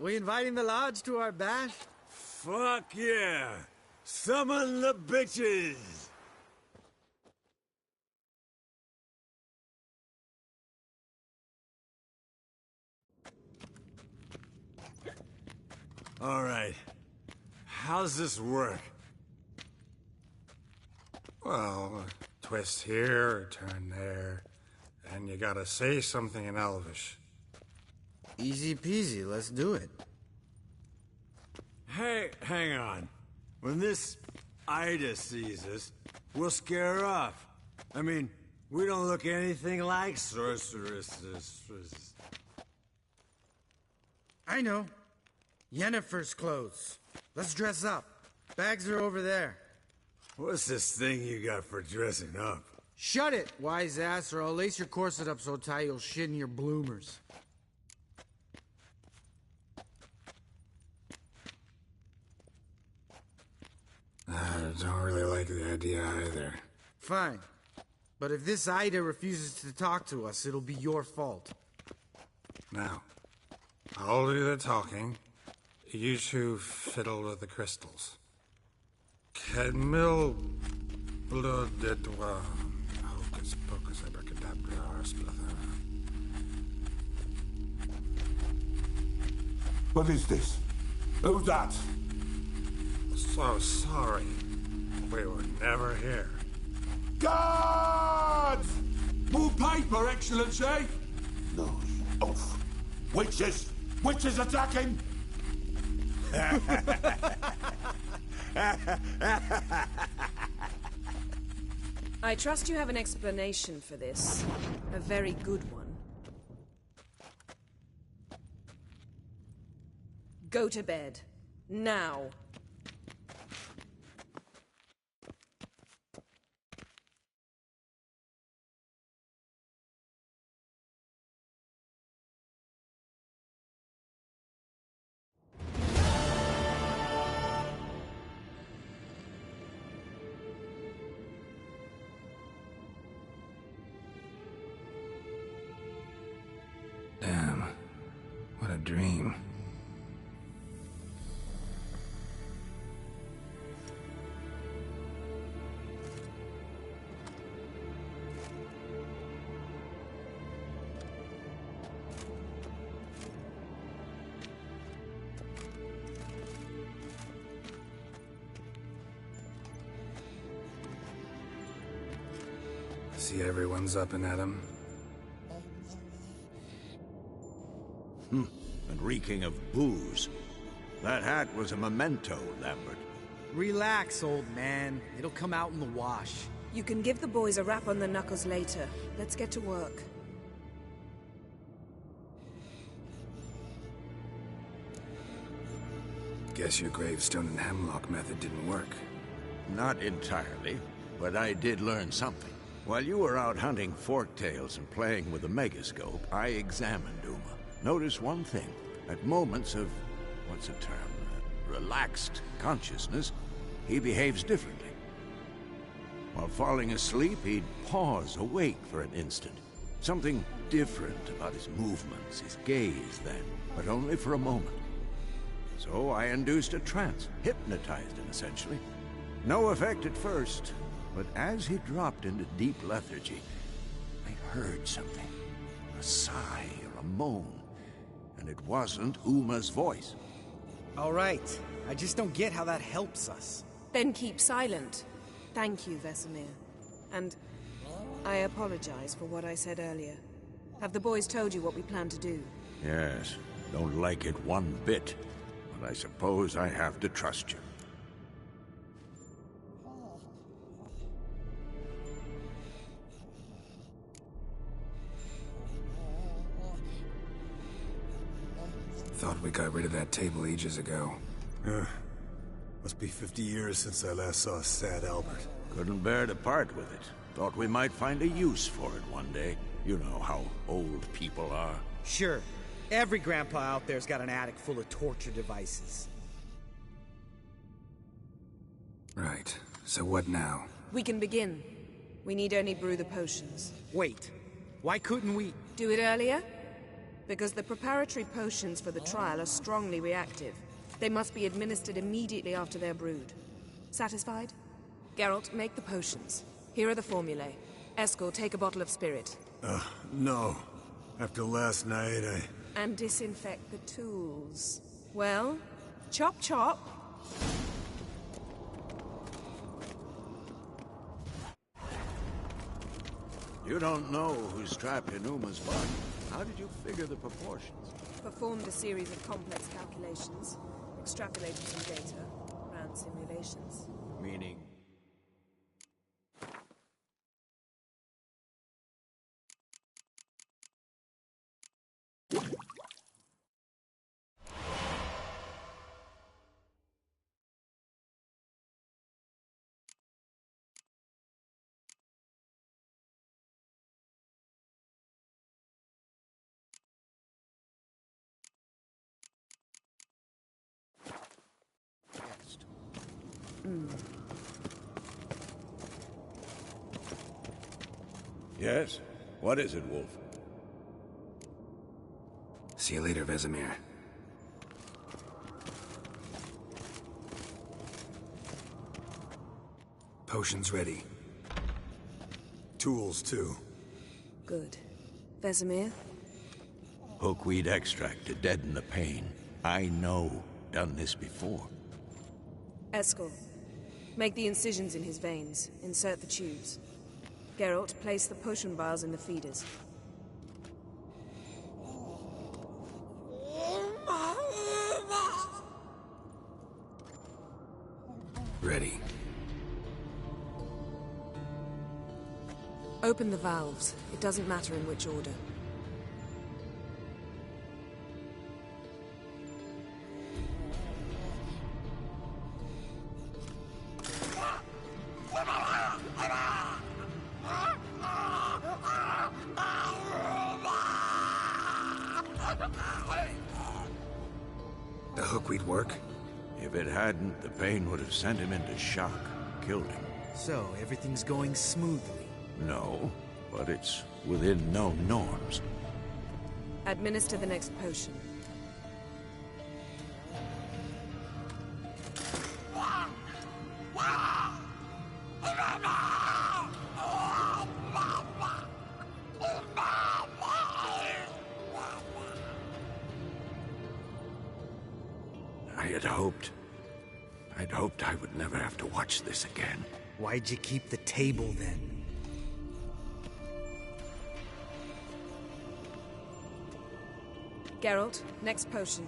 we inviting the lodge to our bash? Fuck yeah! Summon the bitches! All right. How's this work? Well, twist here, turn there, and you gotta say something in Elvish. Easy peasy, let's do it. Hey, hang on. When this Ida sees us, we'll scare her off. I mean, we don't look anything like sorceresses. I know. Yennefer's clothes. Let's dress up. Bags are over there. What's this thing you got for dressing up? Shut it, wise ass, or I'll lace your corset up so tight you'll shit in your bloomers. I don't really like the idea either. Fine. But if this Ida refuses to talk to us, it'll be your fault. Now, I'll do the talking. You two fiddle with the crystals. Cadmil blood et toi. Hocus pocus abracadabra splather. What is this? Who's that? So sorry. We were never here. Guards! More paper, Excellency! No, off. Witches! Witches attacking! I trust you have an explanation for this. A very good one. Go to bed. Now. Damn. What a dream. See everyone's up and at 'em. And reeking of booze. That hat was a memento, Lambert. Relax, old man. It'll come out in the wash. You can give the boys a rap on the knuckles later. Let's get to work. Guess your gravestone and hemlock method didn't work. Not entirely, but I did learn something. While you were out hunting forktails and playing with the megascope, I examined Uma. Notice one thing. At moments of, what's the term, relaxed consciousness, he behaves differently. While falling asleep, he'd pause awake for an instant. Something different about his movements, his gaze then, but only for a moment. So I induced a trance, hypnotized him essentially. No effect at first, but as he dropped into deep lethargy, I heard something. A sigh or a moan. And it wasn't Uma's voice. All right. I just don't get how that helps us. Then keep silent. Thank you, Vesemir. And I apologize for what I said earlier. Have the boys told you what we plan to do? Yes, don't like it one bit. But I suppose I have to trust you. Thought we got rid of that table ages ago. Must be 50 years since I last saw sad Albert. Couldn't bear to part with it. Thought we might find a use for it one day. You know how old people are. Sure. Every grandpa out there's got an attic full of torture devices. Right. So what now? We can begin. We need only brew the potions. Wait. Why couldn't we... Do it earlier? Because the preparatory potions for the trial are strongly reactive. They must be administered immediately after they're brewed. Satisfied? Geralt, make the potions. Here are the formulae. Eskel, take a bottle of spirit. No. After last night, And disinfect the tools. Well, chop chop. You don't know who's trapped in Uma's body. How did you figure the proportions? Performed a series of complex calculations. Extrapolated some data. Ran simulations. Meaning? Yes? What is it, Wolf? See you later, Vesemir. Potions ready. Tools, too. Good. Vesemir? Hookweed extract to deaden the pain. I know. Done this before. Eskel, make the incisions in his veins. Insert the tubes. Geralt, place the potion vials in the feeders. Ready. Open the valves. It doesn't matter in which order. The hookweed work? If it hadn't, the pain would have sent him into shock, killed him. So, everything's going smoothly? No, but it's within known norms. Administer the next potion. I'd hoped I would never have to watch this again. Why'd you keep the table, then? Geralt, next potion.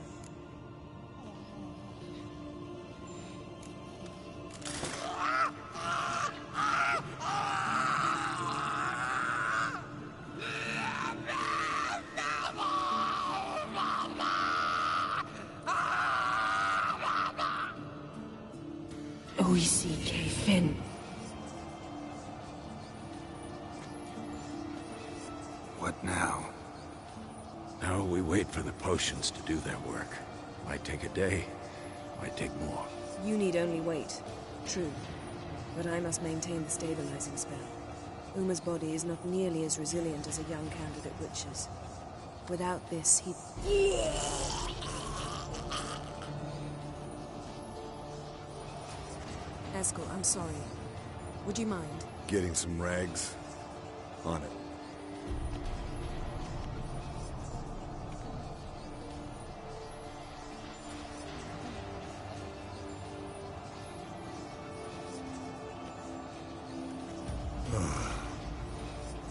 O.E.C.K. Finn. What now? Now we wait for the potions to do their work. Might take a day, might take more. You need only wait. True. But I must maintain the stabilizing spell. Uma's body is not nearly as resilient as a young candidate witch's. Without this, he... Eskel, I'm sorry. Would you mind? Getting some rags? On it.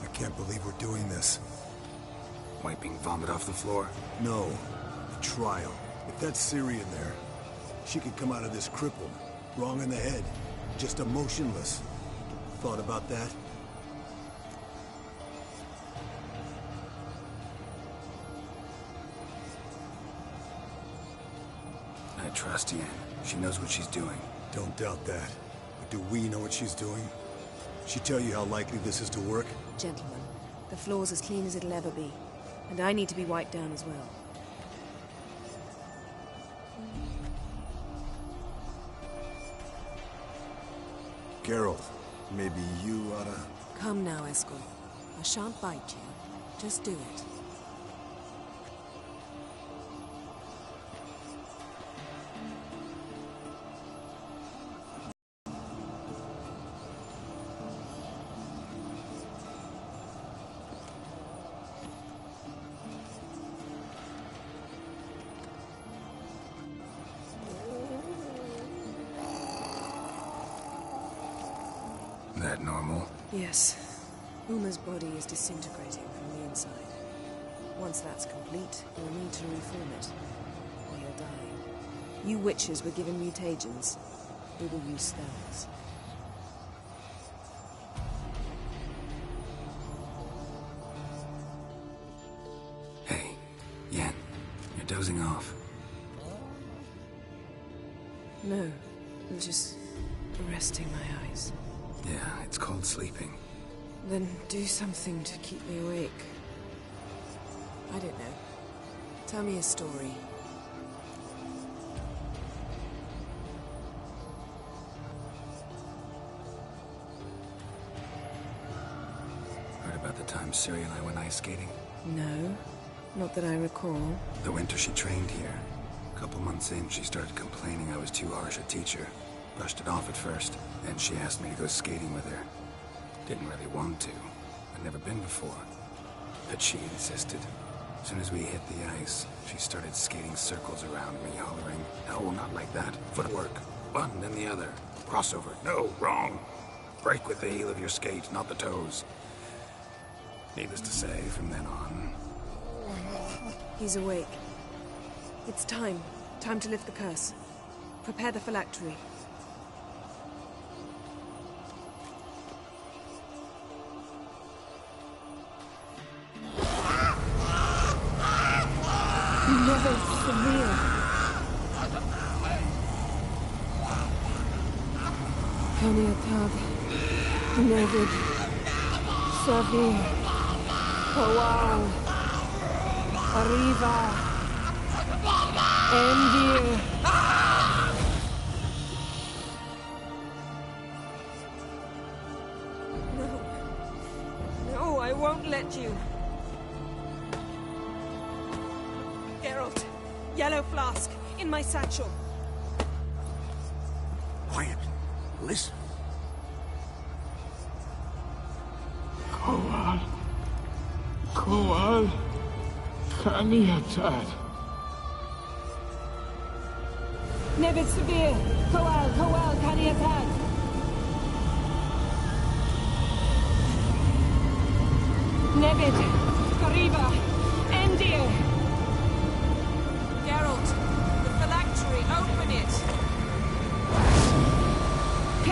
I can't believe we're doing this. Wiping vomit off the floor? No. The trial. If that's Syrian there, she could come out of this crippled. Wrong in the head. Just emotionless. Thought about that? I trust Yen. She knows what she's doing. Don't doubt that. But do we know what she's doing? She tell you how likely this is to work? Gentlemen, the floor's as clean as it'll ever be. And I need to be wiped down as well. Geralt, maybe you oughta... Come now, Eskel. I shan't bite you. Just do it. That normal? Yes. Uma's body is disintegrating from the inside. Once that's complete, we'll need to reform it, or he'll die. You witches were given mutagens. We will use spells. Hey, Yen, you're dozing off. No, I'm just resting my eyes. Yeah, it's called sleeping. Then do something to keep me awake. I don't know. Tell me a story. Heard about the time Ciri and I went ice skating? No, not that I recall. The winter she trained here. A couple months in, she started complaining I was too harsh a teacher. Brushed it off at first, then she asked me to go skating with her. Didn't really want to. I'd never been before. But she insisted. As soon as we hit the ice, she started skating circles around me, hollering, "No, not like that. Footwork. One, then the other. Crossover. No, wrong. Break with the heel of your skate, not the toes." Needless to say, from then on... He's awake. It's time. Time to lift the curse. Prepare the phylactery. Never severe. Kaniatag, Nevid, Savir, Kowal, Arriva, Endir. No, I won't let you. Geralt, yellow flask, in my satchel. Quiet. Listen. Kowal. Kowal. Kaniatad. Nevid Severe, Kowal, Kaniatad. Nevid, Kariba, Endir.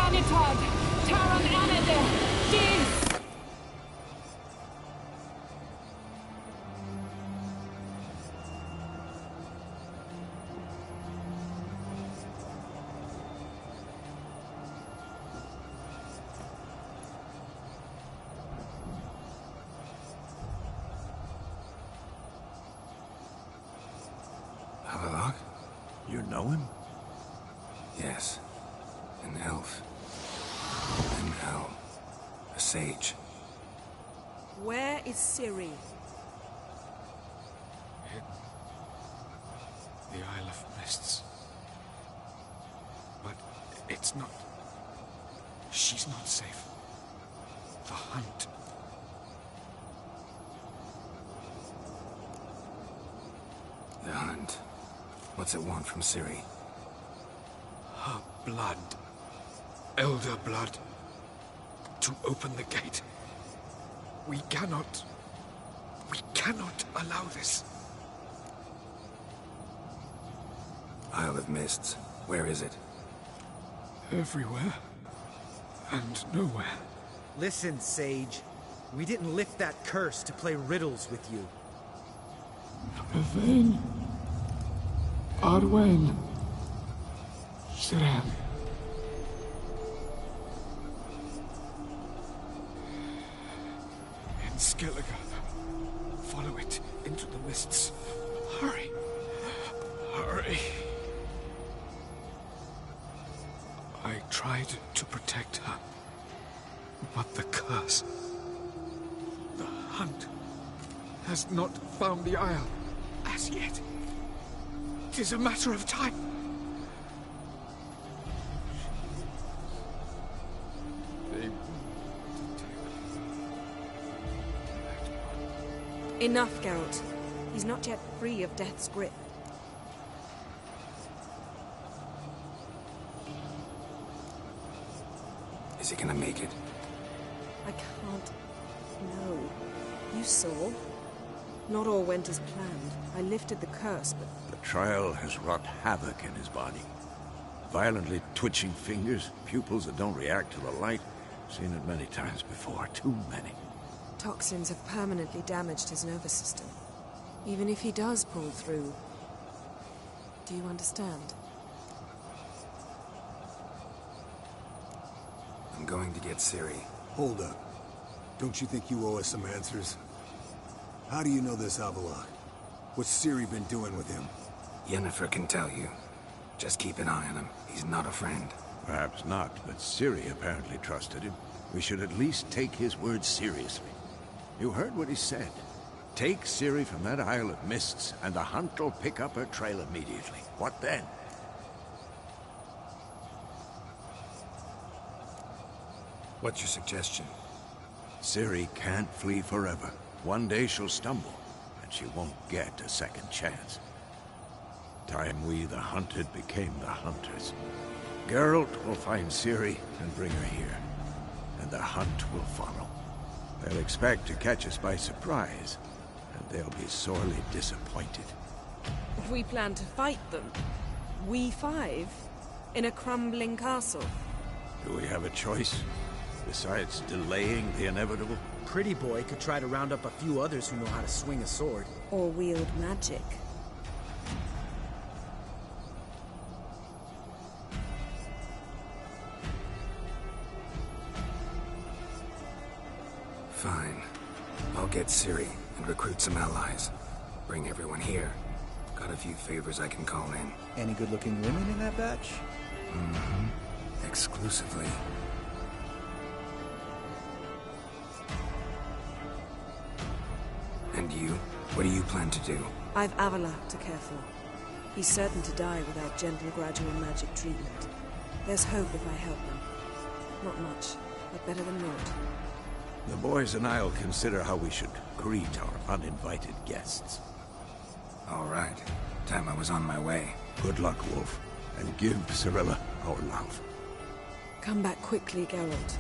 Vanitard, Taron Anade, Dis! Havelock? You know him? Yes. An elf. An elf. A sage. Where is Ciri? The Isle of Mists. But it's not... She's not safe. The hunt. The hunt. What's it want from Ciri? Her blood. Elder blood. To open the gate. We cannot allow this. Isle of Mists. Where is it? Everywhere. And nowhere. Listen, Sage. We didn't lift that curse to play riddles with you. Yvain. Arwen. Siren. In Skellige. Follow it into the mists. Hurry. Hurry. I tried to protect her. But the curse... The hunt... has not found the Isle as yet. It is a matter of time. Enough, Geralt. He's not yet free of death's grip. Is he gonna make it? I can't... No. You saw. Not all went as planned. I lifted the curse, but... The trial has wrought havoc in his body. Violently twitching fingers, pupils that don't react to the light. Seen it many times before, too many. Toxins have permanently damaged his nervous system. Even if he does pull through... Do you understand? I'm going to get Ciri. Hold up. Don't you think you owe us some answers? How do you know this Havelock? What's Ciri been doing with him? Yennefer can tell you. Just keep an eye on him. He's not a friend. Perhaps not, but Ciri apparently trusted him. We should at least take his words seriously. You heard what he said. Take Ciri from that Isle of Mists, and the hunt will pick up her trail immediately. What then? What's your suggestion? Ciri can't flee forever. One day she'll stumble, and she won't get a second chance. Time we, the hunted, became the hunters. Geralt will find Ciri and bring her here, and the hunt will follow. They'll expect to catch us by surprise, and they'll be sorely disappointed. We plan to fight them. We five? In a crumbling castle? Do we have a choice? Besides delaying the inevitable? Pretty Boy could try to round up a few others who know how to swing a sword. Or wield magic. Fine. I'll get Ciri and recruit some allies. Bring everyone here. Got a few favors I can call in. Any good-looking women in that batch? Mm-hmm. Exclusively. And you? What do you plan to do? I've Avallac'h to care for. He's certain to die without gentle, gradual magic treatment. There's hope if I help him. Not much, but better than naught. The boys and I'll consider how we should greet our uninvited guests. All right. Time I was on my way. Good luck, Wolf. And give Cirilla our love. Come back quickly, Geralt.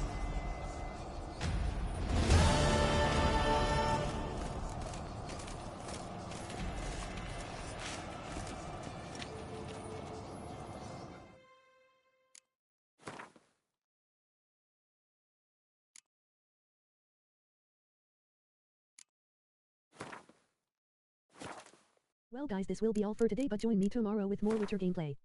Well guys, this will be all for today, but join me tomorrow with more Witcher gameplay.